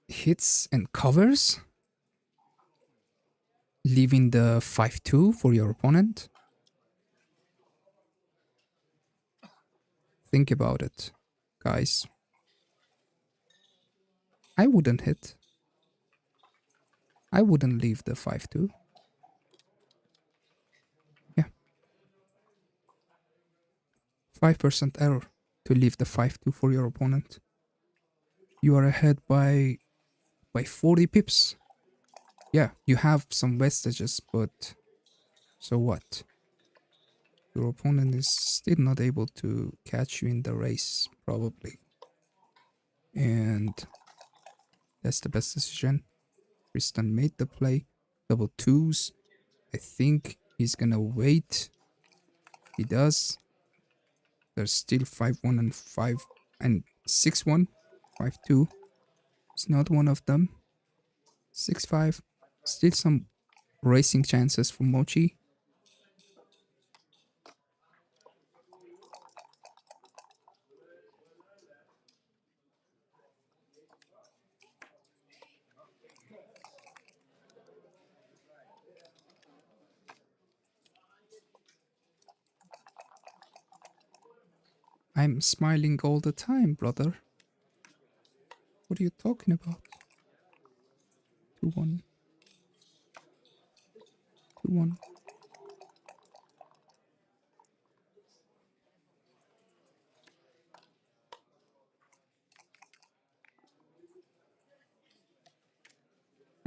Hits and covers, leaving the 5-2 for your opponent. Think about it, guys. I wouldn't hit. I wouldn't leave the 5-2. Yeah. 5% error to leave the 5-2 for your opponent. You are ahead by 40 pips. Yeah, you have some vestiges, but so what? Your opponent is still not able to catch you in the race, probably. And that's the best decision. Tristan made the play. Double twos. I think he's gonna wait. He does. There's still 5-1 and 5 and 6-1. 5-2. It's not one of them. 6-5. Still some racing chances for Mochy. I'm smiling all the time, brother. What are you talking about? 2-1. 2-1.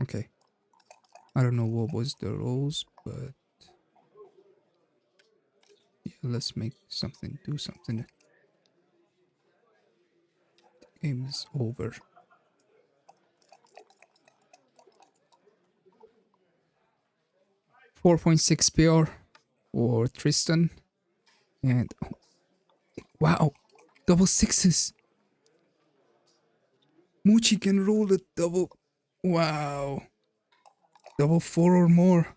Okay. I don't know what was the rules, but yeah, let's make something, do something. Game is over. 4.6 PR for Tristan. And oh, wow, double sixes. Mochy can roll a double. Wow. Double four or more.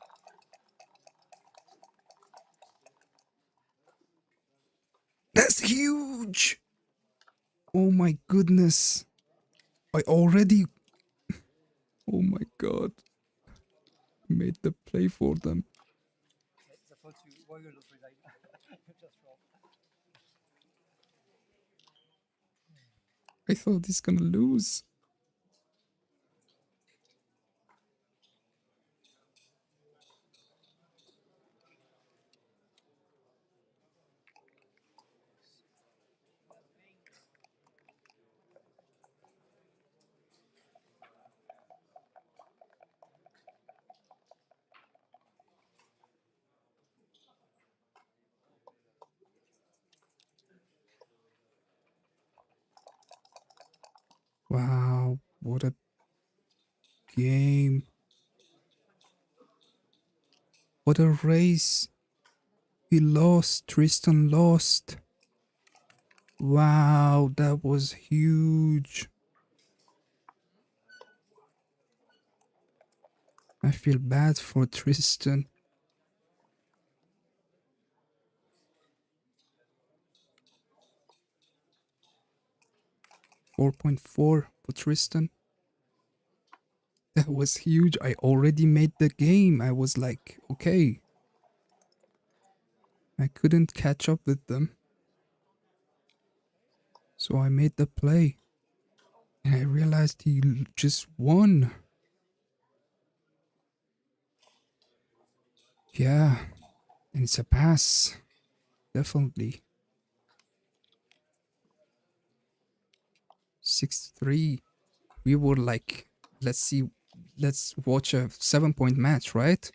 That's huge. Oh my goodness. I already. Oh my god. Made the play for them. I thought he's gonna lose. Wow, what a game. What a race. He lost. Tristan lost. Wow, that was huge. I feel bad for Tristan. 4.4 for Tristan. That was huge. I already made the game. I was like, okay. I couldn't catch up with them. So I made the play. And I realized he just won. Yeah. And it's a pass. Definitely. 6-3. We were like, let's see. Let's watch a 7-point match, right?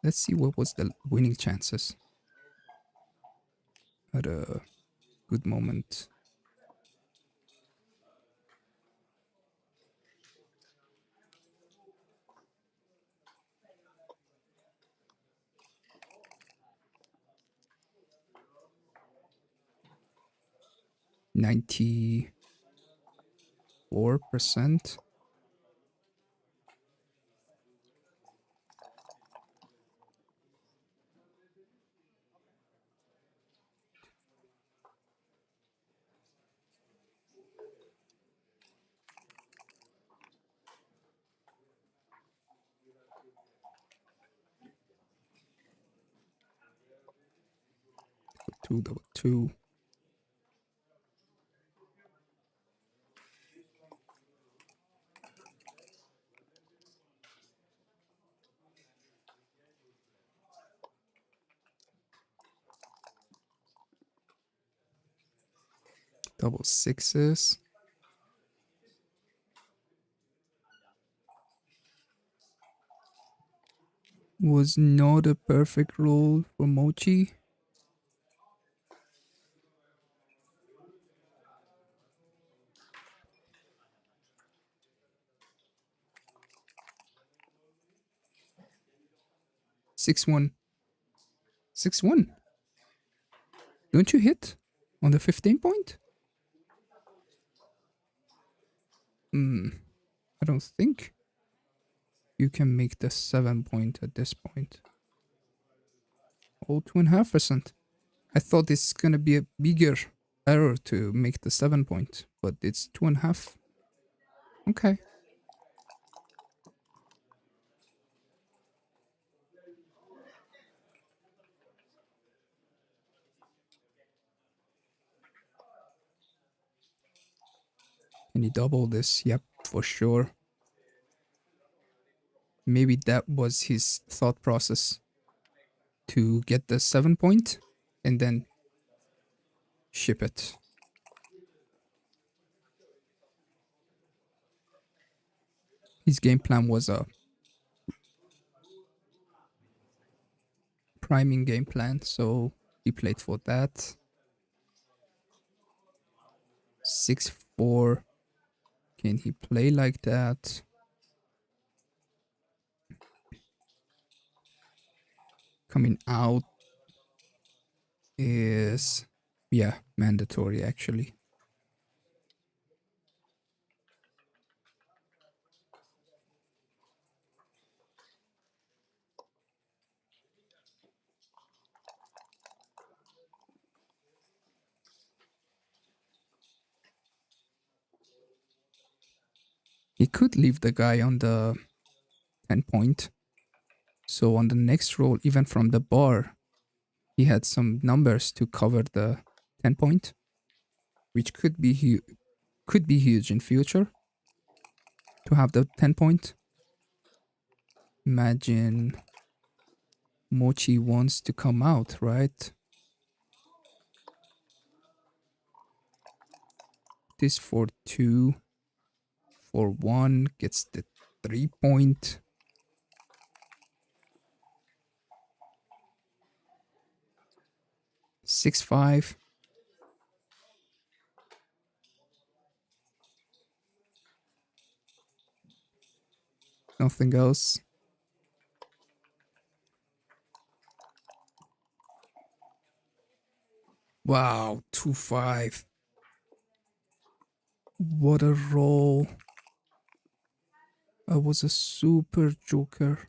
Let's see what was the winning chances. At a good moment. $94. 2-2. Double sixes. Was not a perfect roll for Mochy. Six one. 6-1. Don't you hit on the 15 point? I don't think you can make the 7 point at this point. Oh, 2.5%. I thought it's gonna be a bigger error to make the 7 point, but it's 2.5. Okay. Can he double this? Yep, for sure. Maybe that was his thought process, to get the 7 point and then ship it. His game plan was a priming game plan, so he played for that. 6-4. Can he play like that? Coming out is, yeah, mandatory actually. He could leave the guy on the 10 point. So on the next roll, even from the bar, he had some numbers to cover the 10 point, which could be huge in future to have the 10 point. Imagine Mochy wants to come out, right? This for 2, for 1, gets the 3 point. 6-5. Nothing else. Wow, 2-5. What a roll. I was a super joker.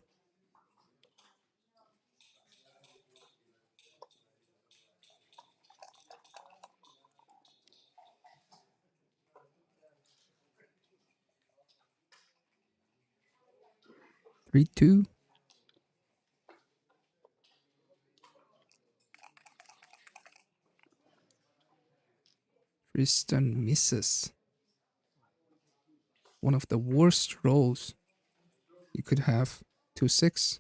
Three, 2. Tristan misses. One of the worst rolls you could have. 2-6.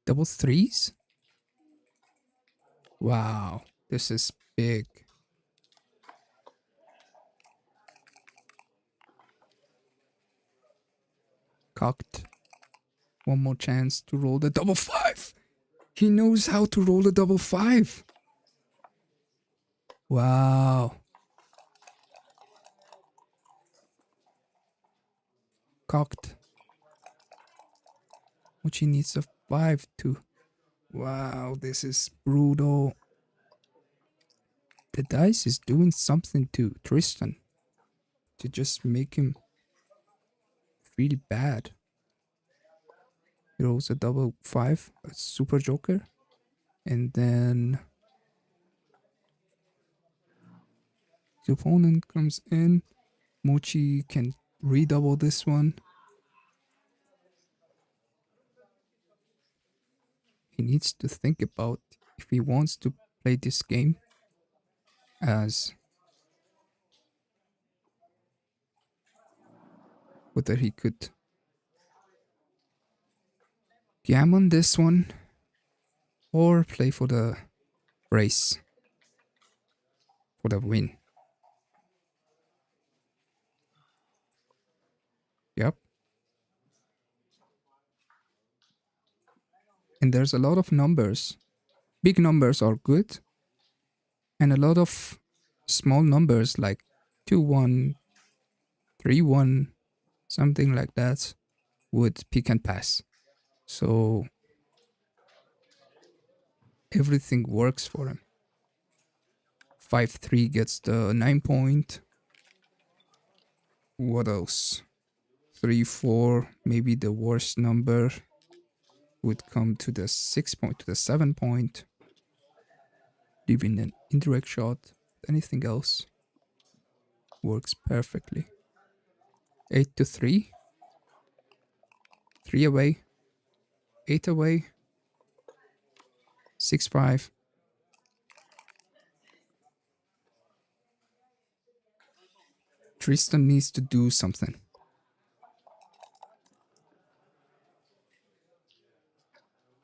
Double threes? Wow, this is big. Cocked. One more chance to roll the double 5. He knows how to roll a double 5. Wow. Cocked. Which he needs a 5 to. Wow, this is brutal. The dice is doing something to Tristan to just make him feel bad. He rolls a double 5, a super joker, and then the opponent comes in. Mochy can redouble this one. He needs to think about if he wants to play this game as whether he could gammon this one or play for the race, for the win. Yep. And there's a lot of numbers. Big numbers are good, and a lot of small numbers like 2-1, 3-1, something like that would pick and pass. So everything works for him. 5-3 gets the 9 point. What else? 3-4, maybe the worst number would come to the 6 point, to the 7 point. Leaving an indirect shot. Anything else works perfectly. 8-3. 3 away. 8 away. 6-5. Tristan needs to do something.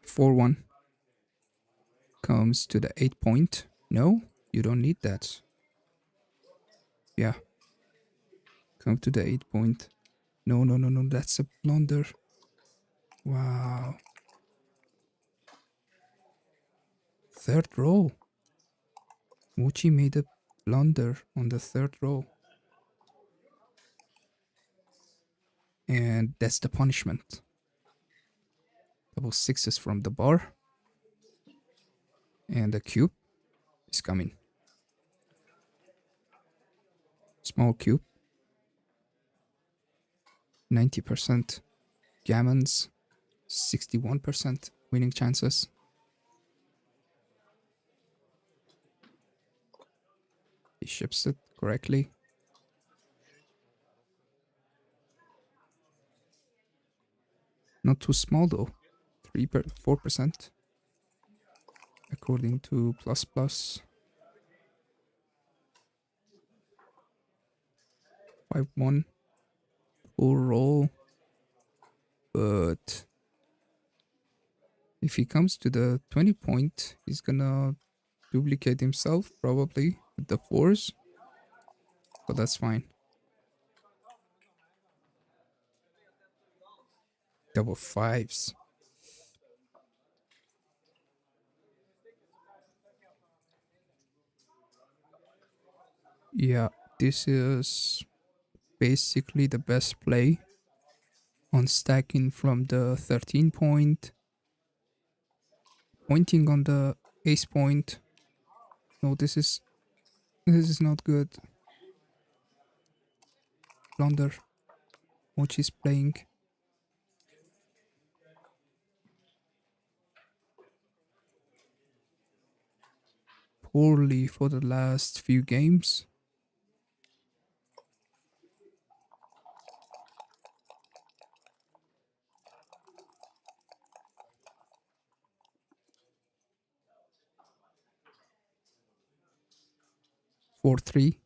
4-1. Comes to the 8 point. No, you don't need that. Yeah. Come to the 8 point. No, no, no, no. That's a blunder. Wow. Third row. Mochy made a blunder on the third row. And that's the punishment. Double sixes from the bar. And the cube is coming. Small cube. 90%. Gammons. 61% winning chances. He ships it correctly. Not too small though. 4%. According to plus plus. 5-1. Full roll. But if he comes to the 20 point, he's gonna duplicate himself probably with the fours. But that's fine. Double fives. Yeah, this is basically the best play on stacking from the 13 point. Pointing on the ace point. No, this is not good. Blunder. Mochy is playing poorly for the last few games. Four three.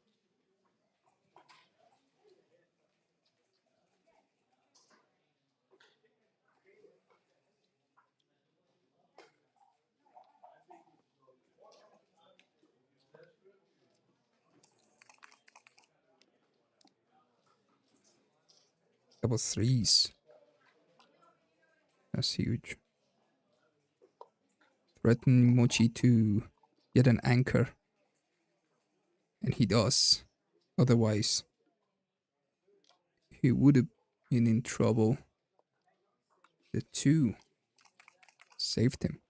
Double threes. That's huge. Threaten Mochy to get an anchor. And he does. Otherwise, he would have been in trouble. The 2 saved him.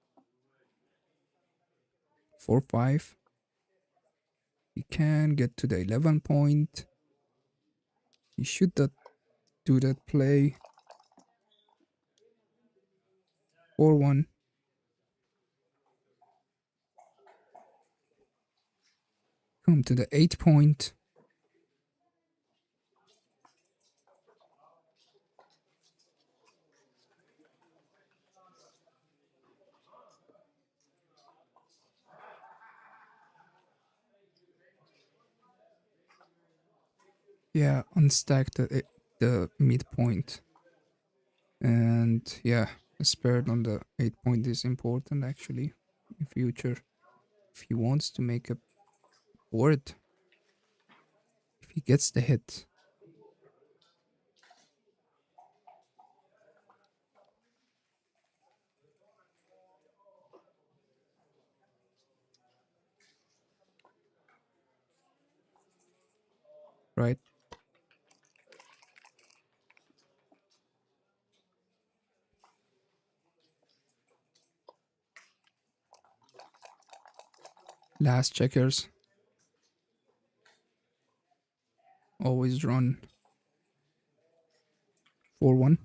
4-5. He can get to the 11 point. He should not do that play. 4-1. Come to the 8 point. Yeah, unstack the midpoint. And yeah, a spared on the 8 point is important actually in future. If he wants to make a board, if he gets the hit. Right? Last checkers. Always run. 4-1.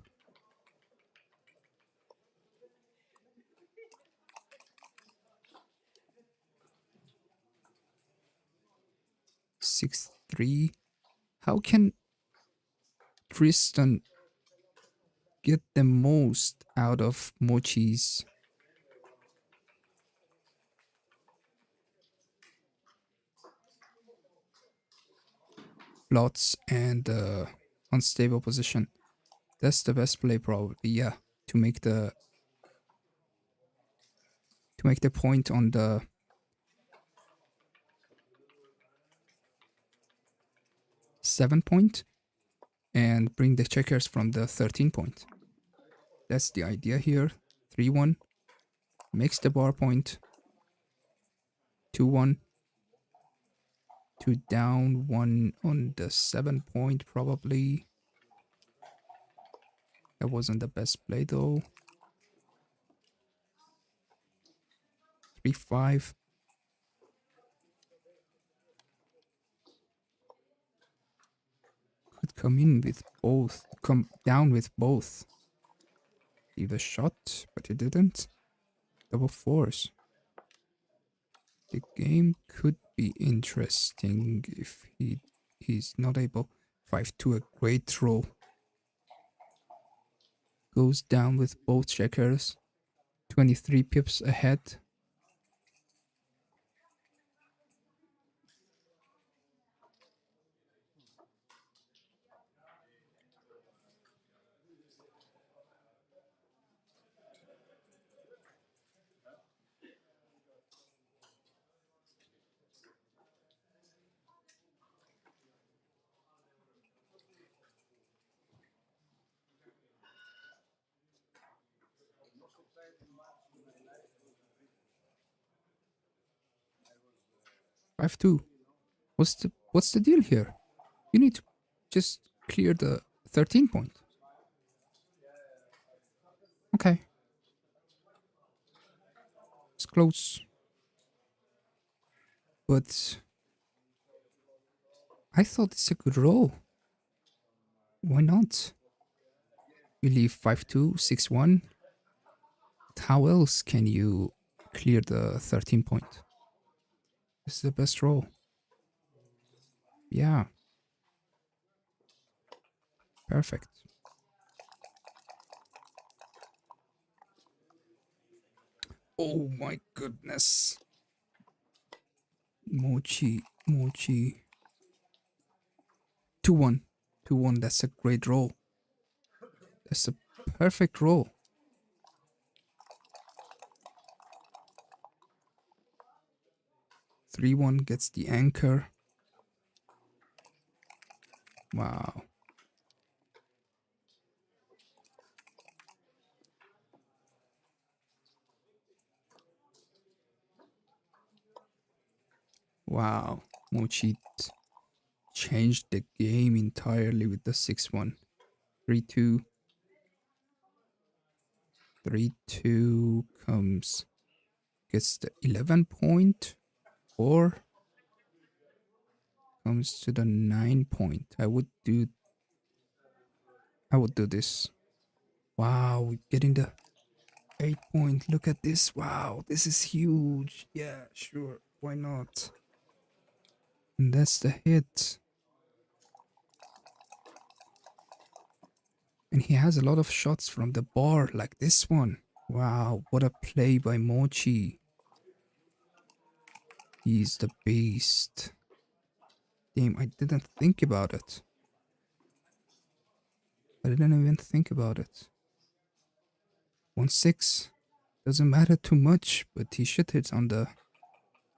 6-3. How can Tristan get the most out of Mochy's plots and unstable position. That's the best play probably, yeah. To make the point on the 7 point and bring the checkers from the 13 point. That's the idea here. 3-1 makes the bar point. 2-1. 2 down, 1 on the 7 point probably. That wasn't the best play though. 3-5. Could come in with both. Come down with both. Leave a shot, but he didn't. Double fours. The game could be interesting if he's not able. 5-2, a great roll. Goes down with both checkers. 23 pips ahead. Five two. What's the deal here? You need to just clear the 13 point. Okay. It's close. But I thought it's a good roll. Why not? You leave 5-2, 6-1. How else can you clear the 13 point? This is the best roll. Yeah. Perfect. Oh my goodness. Mochy. 2-1. 2-1, that's a great roll. That's a perfect roll. Three one gets the anchor. Wow. Wow. Mochy changed the game entirely with the 6-1. 3-2. 3-2 comes. Gets the 11 point. Or comes to the 9 point. I would do this. Wow, we're getting the 8 point. Look at this. Wow, this is huge. Yeah, sure. Why not? And that's the hit. And he has a lot of shots from the bar, like this one. Wow, what a play by Mochy. He's the beast. Damn, I didn't think about it. I didn't even think about it. 1-6. Doesn't matter too much, but he should hit on the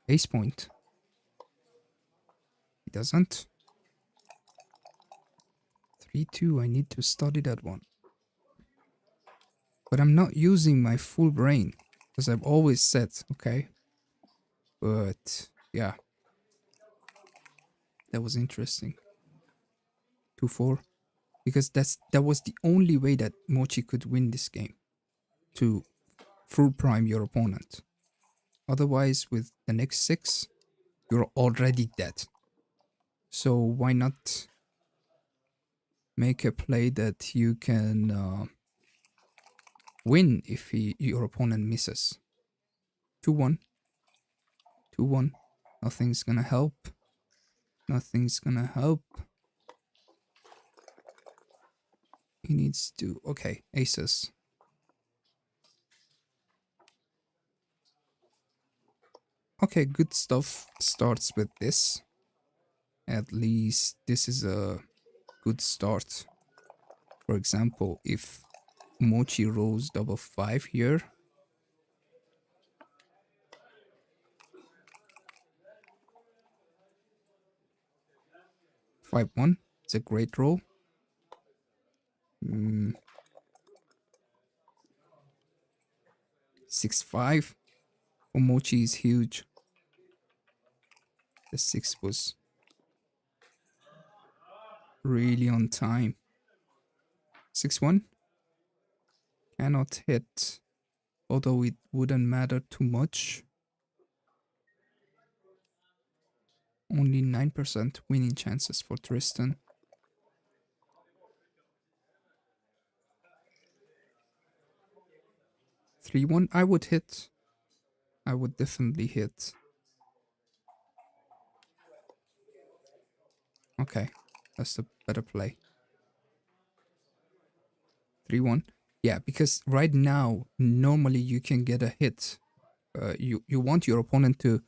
ace point. He doesn't. 3-2, I need to study that one. But I'm not using my full brain, as I've always said, okay? But, yeah. That was interesting. 2-4. Because that was the only way that Mochy could win this game. To full prime your opponent. Otherwise, with the next 6, you're already dead. So why not make a play that you can win if your opponent misses? 2-1. 2-1. Nothing's gonna help. Nothing's gonna help. He needs to... Okay, aces. Okay, good stuff starts with this. At least this is a good start. For example, if Mochy rolls double 5 here, 5-1, it's a great roll. 6-5 for Mochy is huge. The 6 was really on time. 6-1 cannot hit, although it wouldn't matter too much. Only 9% winning chances for Tristan. 3-1, I would hit. I would definitely hit. Okay, that's the better play. 3-1. Yeah, because right now, normally you can get a hit. You want your opponent to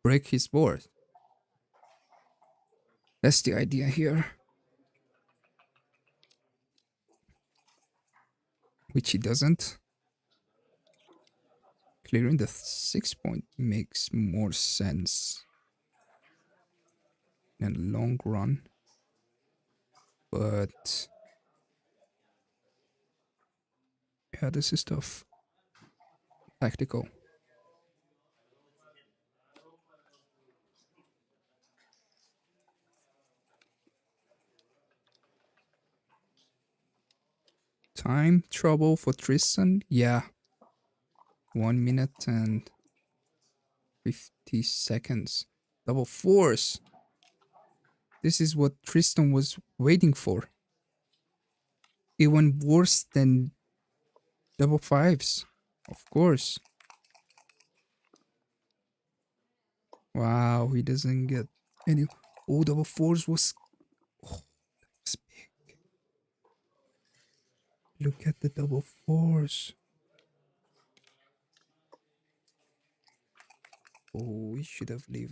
break his board. That's the idea here. Which he doesn't. Clearing the 6 point makes more sense in the long run. But yeah, this is tough. Tactical. Time trouble for Tristan? Yeah. 1 minute and 50 seconds. Double fours. This is what Tristan was waiting for. Even worse than double fives. Of course. Wow, he doesn't get any. Oh, double fours was. Oh, that's big. Look at the double fours. Oh, we should have leave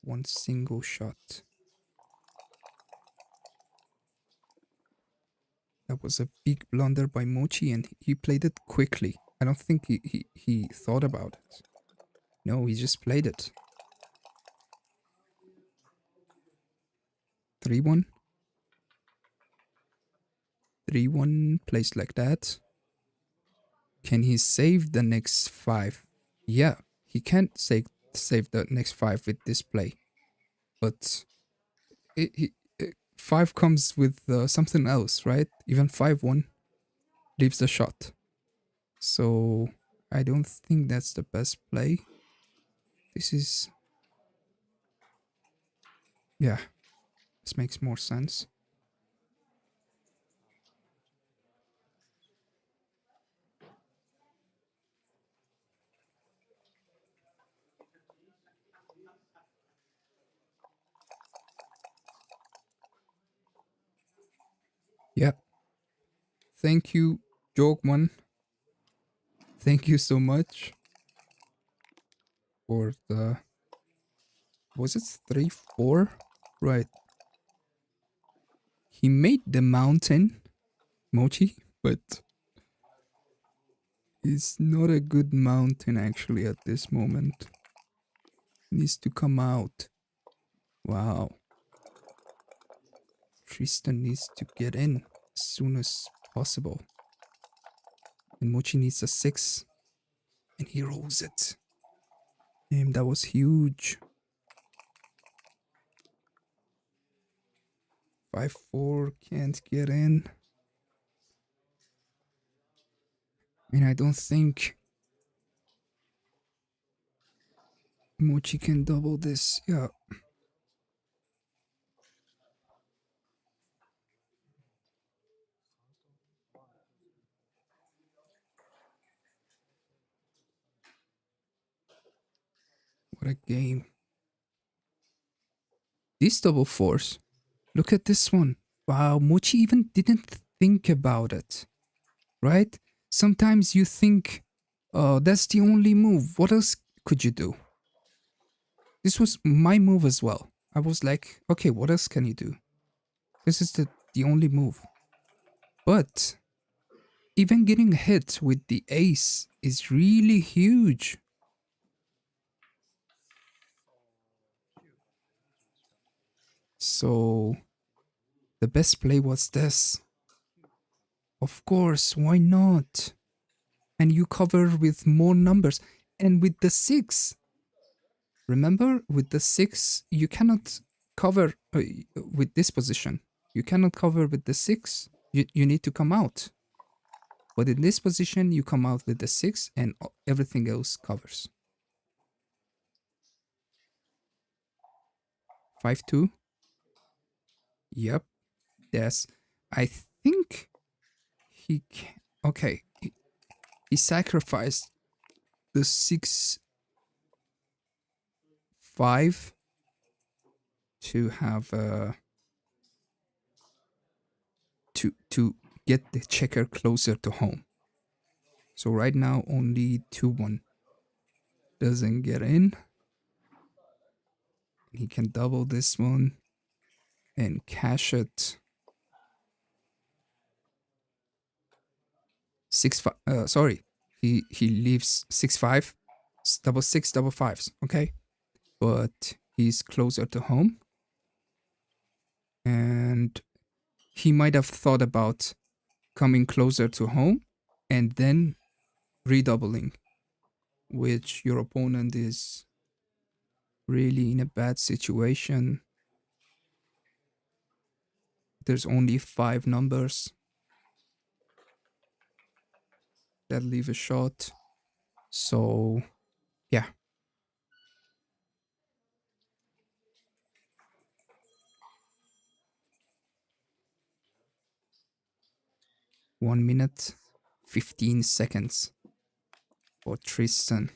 one single shot. That was a big blunder by Mochy, and he played it quickly. I don't think he thought about it. No, he just played it. 3-1. 3-1 placed like that. Can he save the next 5? Yeah, he can't save the next 5 with this play. But 5 comes with something else, right? Even 5-1 leaves the shot. So I don't think that's the best play. This is... Yeah, this makes more sense. Yeah. Thank you, Jogman. Thank you so much for the... Was it 3-4? Right. He made the mountain, Mochy, but it's not a good mountain actually at this moment. It needs to come out. Wow. Tristan needs to get in as soon as possible. And Mochy needs a 6. And he rolls it. Damn, that was huge. 5-4 can't get in. And I don't think Mochy can double this. Yeah. What a game. These double fours. Look at this one. Wow, Mochi even didn't think about it, right? Sometimes you think, oh, that's the only move. What else could you do? This was my move as well. I was like, okay, what else can you do? This is the only move. But even getting hit with the ace is really huge. So the best play was this. Of course, why not? And you cover with more numbers. And with the six, remember, with the six, you cannot cover with this position. You cannot cover with the six. You need to come out. But in this position, you come out with the six and everything else covers. 5-2. Yep. Yes. I think he can. Okay. He sacrificed the 6-5 to have to get the checker closer to home. So right now only 2-1 doesn't get in. He can double this one and cash it. 6-5. Sorry, he leaves 6-5. Double six, double fives. Okay, but he's closer to home, and he might have thought about coming closer to home and then redoubling, which your opponent is really in a bad situation. There's only 5 numbers that leave a shot. So, yeah. One minute, 15 seconds for Tristan.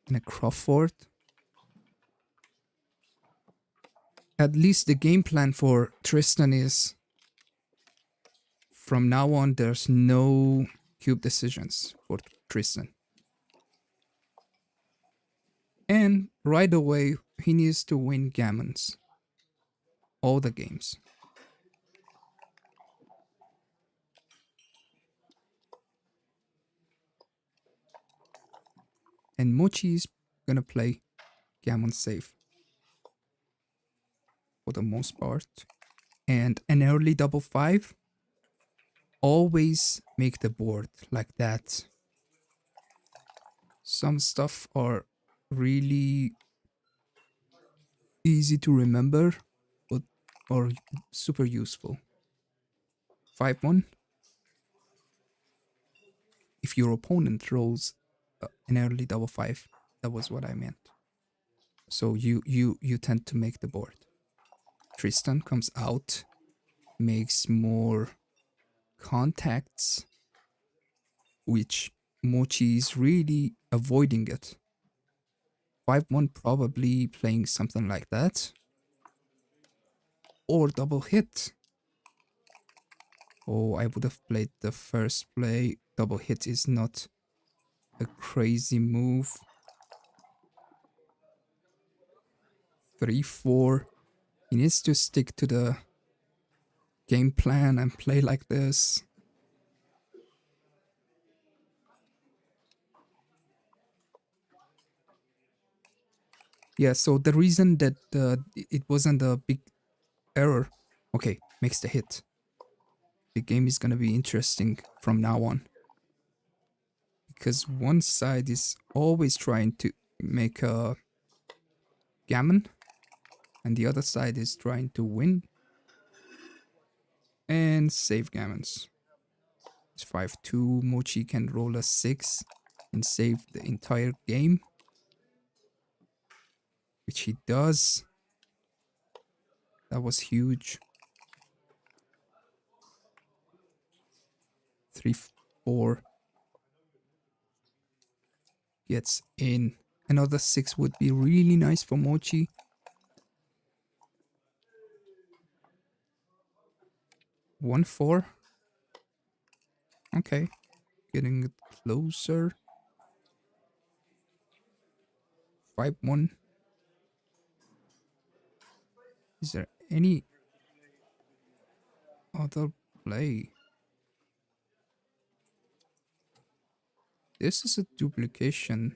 And a Crawford. At least the game plan for Tristan is from now on, there's no cube decisions for Tristan. And right away, he needs to win gammons. All the games. And Mochy is gonna play gammon safe for the most part. And an early double 5. Always make the board like that. Some stuff are really easy to remember, but are super useful. 5-1. If your opponent rolls an early double 5, that was what I meant. So you tend to make the board. Tristan comes out, makes more contacts, which Mochy is really avoiding it. 5-1 probably playing something like that. Or double hit. Oh, I would have played the first play. Double hit is not a crazy move. 3-4. He needs to stick to the game plan and play like this. Yeah, so the reason that it wasn't a big error. Okay, makes the hit. The game is gonna be interesting from now on. Because one side is always trying to make a gammon, and the other side is trying to win and save gammons. It's 5-2. Mochy can roll a 6 and save the entire game, which he does. That was huge. 3-4 gets in. Another 6 would be really nice for Mochy. 1-4. Okay, getting it closer. 5-1. Is there any other play? This is a duplication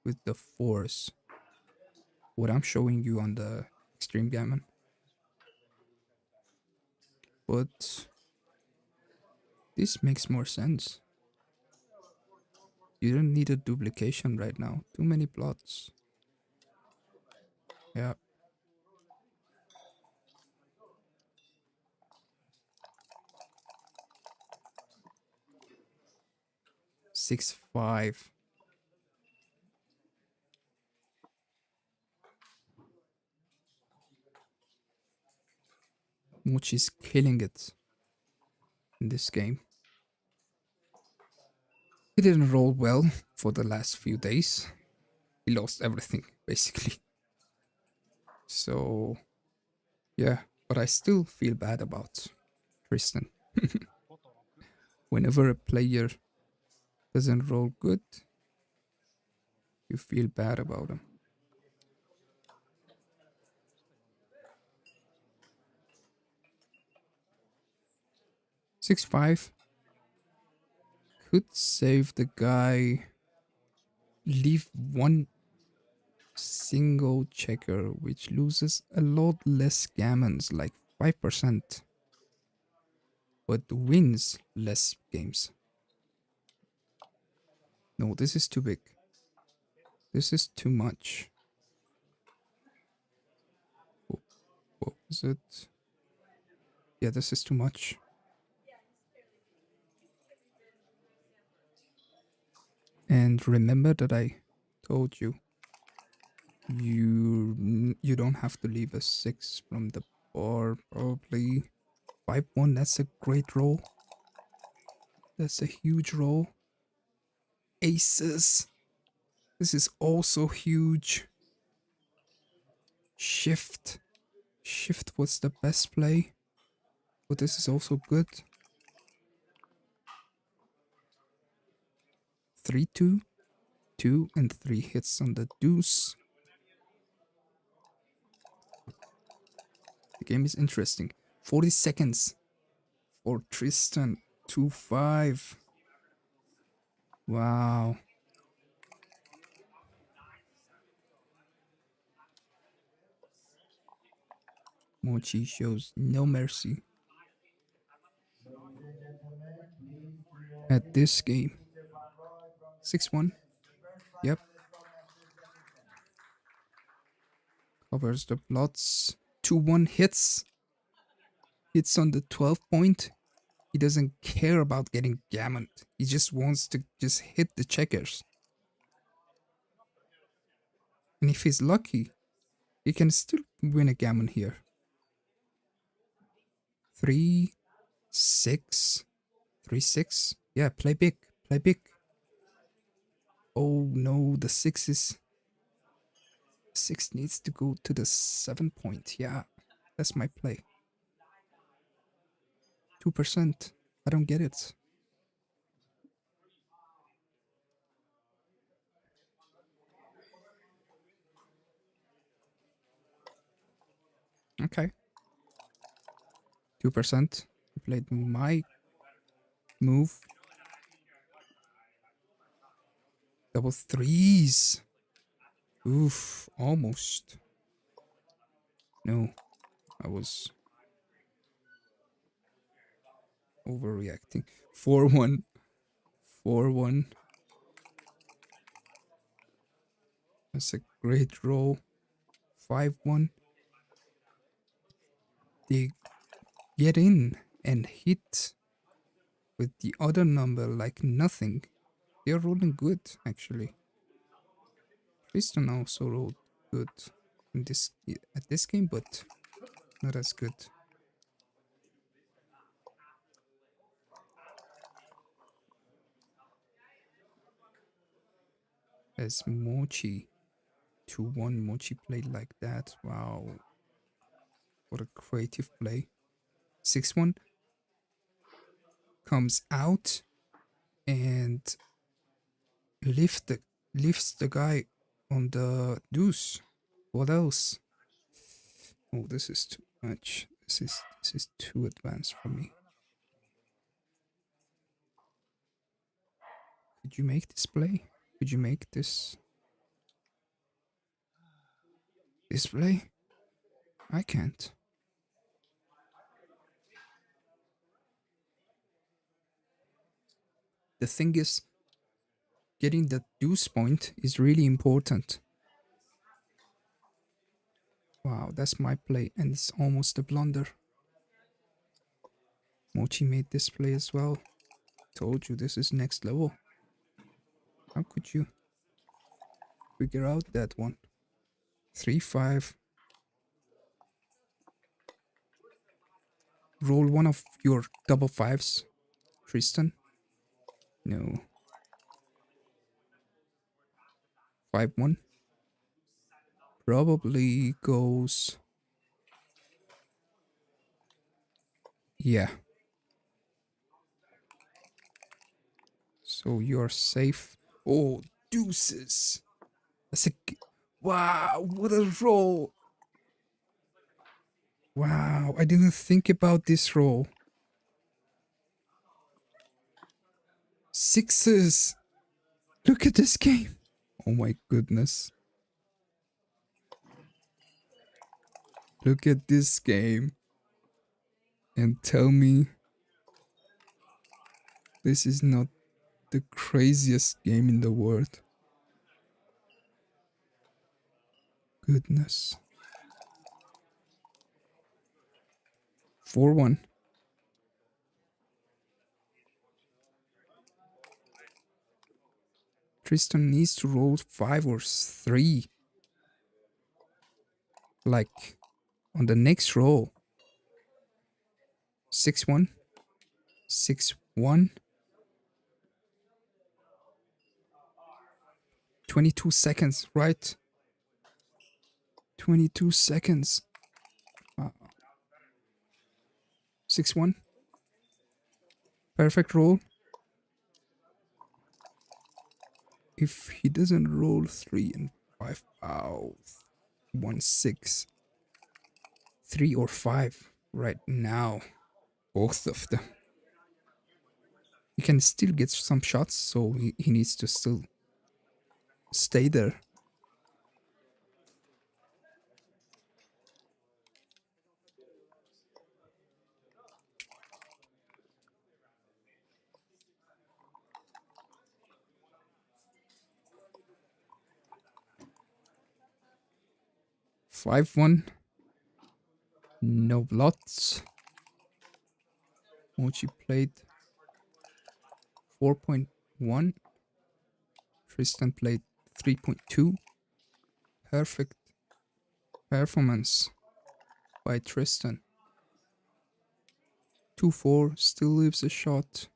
with the force. What I'm showing you on the extreme gammon. But this makes more sense. You don't need a duplication right now. Too many plots. Yeah. 6-5. Mochy is killing it in this game. He didn't roll well for the last few days. He lost everything, basically. So, yeah. But I still feel bad about Tristan. Whenever a player doesn't roll good, you feel bad about him. 6-5. Could save the guy. Leave one single checker, which loses a lot less gammons, like 5%, but wins less games. No, this is too big. This is too much. What was it? Yeah, this is too much. And remember that I told you, you don't have to leave a 6 from the bar, probably. 5-1, that's a great roll. That's a huge roll. Aces. This is also huge. Shift. Shift was the best play. But this is also good. 3-2. 2 and 3 hits on the deuce. The game is interesting. 40 seconds for Tristan. 2-5. Wow. Mochy shows no mercy at this game. 6-1. Yep. Covers the plots. 2-1 hits. Hits on the 12 point. He doesn't care about getting gammoned. He just wants to just hit the checkers. And if he's lucky, he can still win a gammon here. 3, 6, 3, 6. Yeah, play big. Play big. Oh no, the 6 is... 6 needs to go to the 7 point. Yeah, that's my play. 2%. I don't get it. Okay. 2%. I played my move. Double threes. Oof, almost. No, I was overreacting. 4-1. 4-1. That's a great roll. 5-1. They get in and hit with the other number like nothing. They're rolling good, actually. Tristan also rolled good in this at this game, but not as good. As Mochy. 2-1 Mochy played like that. Wow. What a creative play. 6-1. comes out and lift the lifts the guy on the deuce. What else? Oh, this is too much. This is too advanced for me. Could you make this play? Could you make this play? I can't. The thing is, getting the deuce point is really important. Wow, that's my play, and it's almost a blunder. Mochy made this play as well. Told you this is next level. How could you figure out that one? 3-5. Roll one of your double fives, Tristan. No. 5-1. Probably goes. Yeah. So you're safe. Oh, deuces. That's a. Wow, what a roll. Wow, I didn't think about this roll. Sixes. Look at this game. Oh my goodness. Look at this game. And tell me this is not the craziest game in the world. Goodness. 4-1. Tristan needs to roll 5 or 3. Like on the next roll. 6-1. 6-1. 22 seconds, right? 22 seconds. 6-1. Perfect roll. If he doesn't roll 3 and 5, wow. 1-6. 3 or 5 right now. Both of them. He can still get some shots, so he needs to still stay there. Five one. No blots. Mochy played 4.1. Tristan played 3.2. Perfect performance by Tristan. 2-4 still leaves a shot.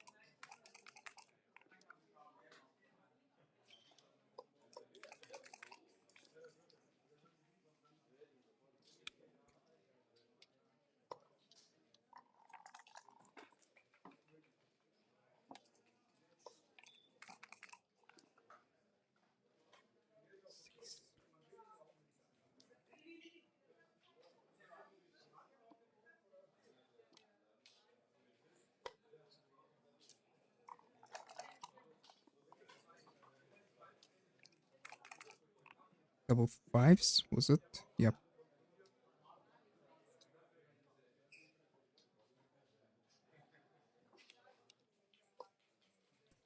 Double fives, was it? Yep.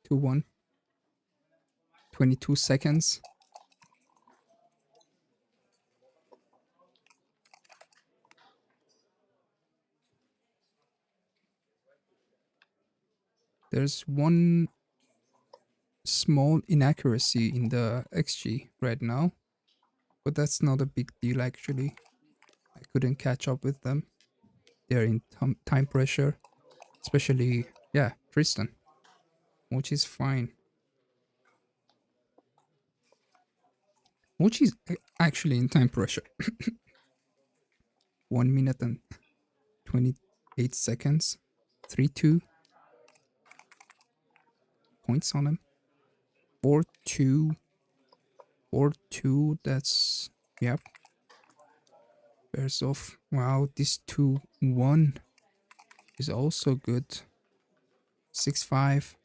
Two one. 22 seconds. There's one small inaccuracy in the XG right now, but that's not a big deal actually. I couldn't catch up with them. They're in time pressure, especially, yeah, Tristan, which is fine. Which is actually in time pressure. 1 minute and 28 seconds. 3-2. points on him. 4-2. 4-2, that's... Yep. Bears off. Wow, this 2-1 is also good. 6-5.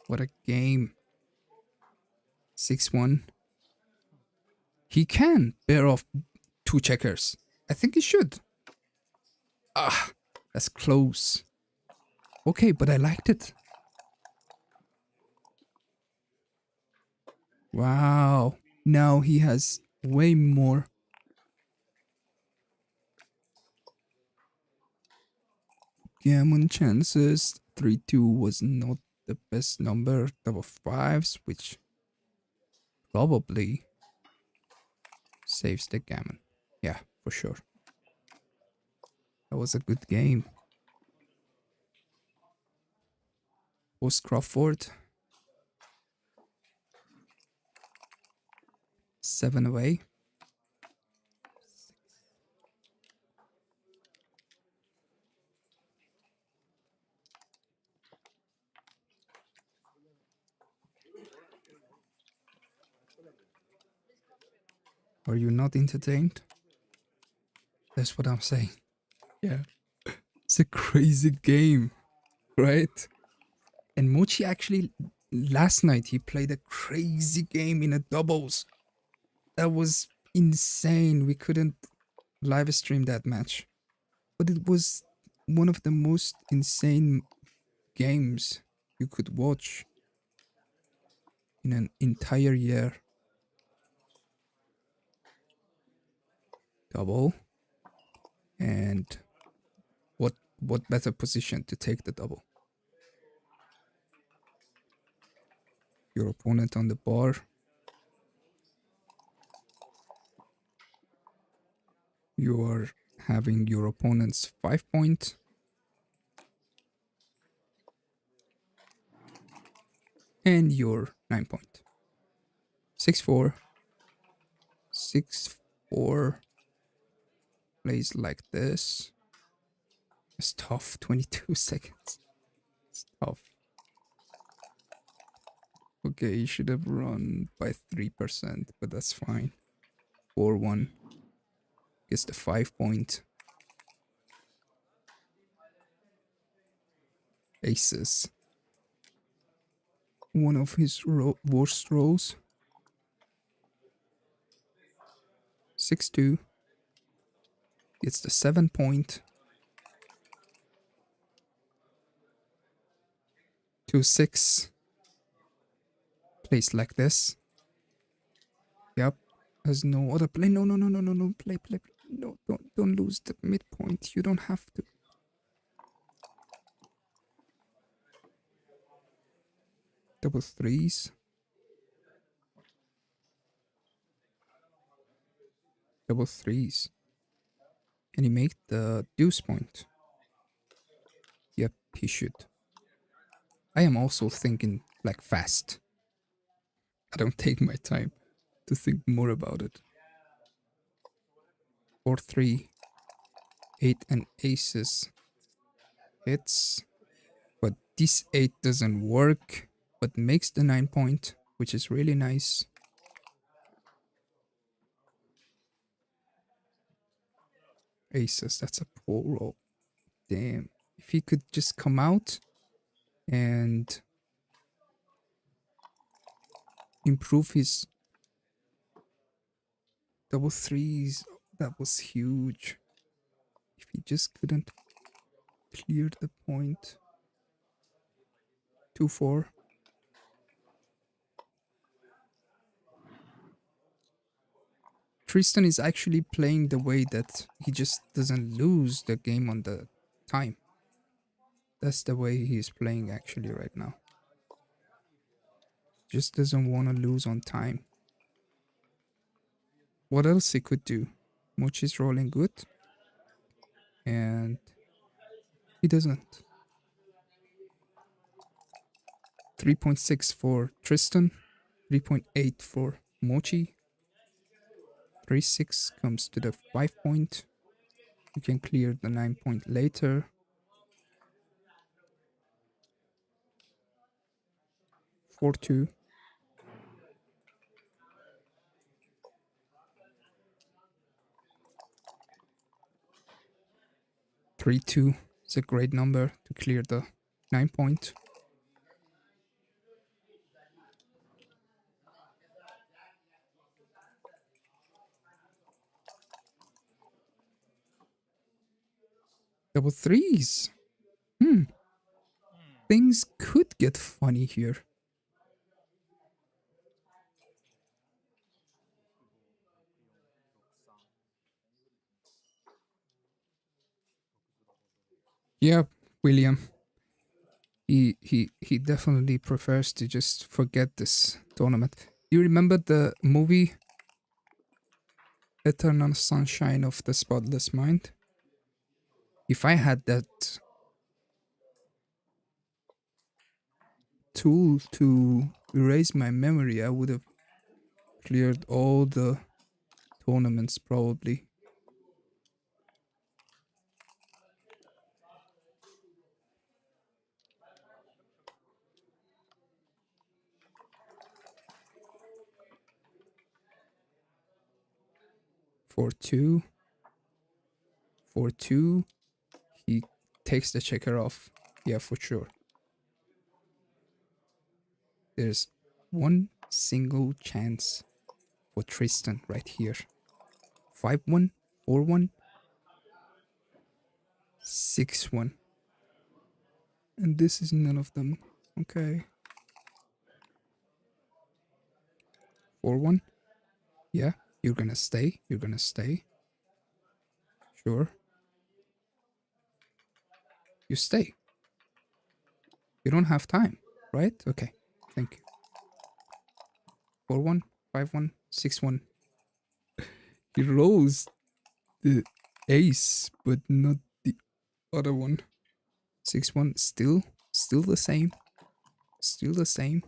What a game. 6-1. He can bear off 2 checkers. I think he should. Ah, that's close. Okay, but I liked it. Wow. Now he has way more. Gammon chances. 3-2 was not the best number. Double fives, which probably saves the gammon. Yeah, for sure. That was a good game. Post Crawford. 7 away. Are you not entertained? That's what I'm saying. Yeah. It's a crazy game, right? And Mochy actually, last night, he played a crazy game in a doubles. That was insane. We couldn't live stream that match. But it was one of the most insane games you could watch in an entire year. Double. And what better position to take the double? Your opponent on the bar. You are having your opponent's 5 point. And your 9 point. 6-4. 6-4. Plays like this. It's tough. 22 seconds. It's tough. Okay, you should have run by 3%, but that's fine. 4-1. Gets the 5 point. Aces. One of his worst rolls. 6-2. Gets the 7 point. 2-6. Plays like this. Yep. Has no other play. No. Play. No, don't lose the midpoint. You don't have to. Double threes. Double threes. Can he make the deuce point? Yep, he should. I am also thinking like fast. I don't take my time to think more about it. 4-3. 8 and aces. Hits. But this 8 doesn't work. But makes the 9 point, which is really nice. Aces, that's a poor roll. Damn. If he could just come out and improve his double threes, that was huge. If he just couldn't clear the point. 2-4. Tristan is actually playing the way that he just doesn't lose the game on the time. That's the way he's playing actually right now. Just doesn't want to lose on time. What else he could do? Mochy's rolling good. And he doesn't. 3.6 for Tristan. 3.8 for Mochy. 3-6 comes to the 5 point. You can clear the 9 point later. 4-2. 3-2 is a great number to clear the 9 point. Double threes. Things could get funny here. Yeah, William. He definitely prefers to just forget this tournament. You remember the movie Eternal Sunshine of the Spotless Mind? If I had that tool to erase my memory, I would have cleared all the tournaments probably. For 2. For 2. He takes the checker off. Yeah, for sure. There's one single chance for Tristan right here. 5-1, 4-1, 6-1. And this is none of them. Okay. 4-1. Yeah, you're gonna stay. You're gonna stay. Sure. You stay. You don't have time, right? Okay. Thank you. 4-1, 5-1, 6-1. He rolls the ace, but not the other one. 6-1. Still the same. Still the same.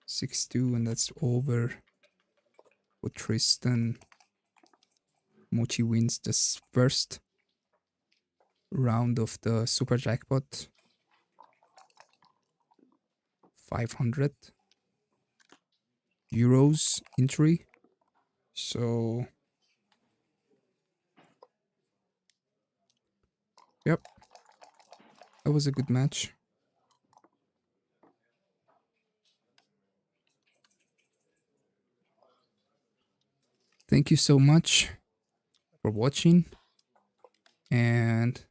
6-2, and that's over for Tristan. Mochy wins the first round of the Super Jackpot. 500 euros entry. So, yep, that was a good match. Thank you so much for watching, and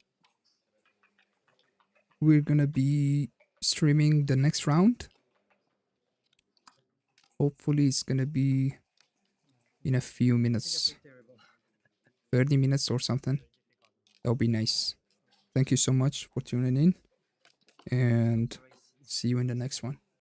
we're gonna be streaming the next round. Hopefully it's gonna be in a few minutes, 30 minutes or something. That'll be nice. Thank you so much for tuning in, and see you in the next one.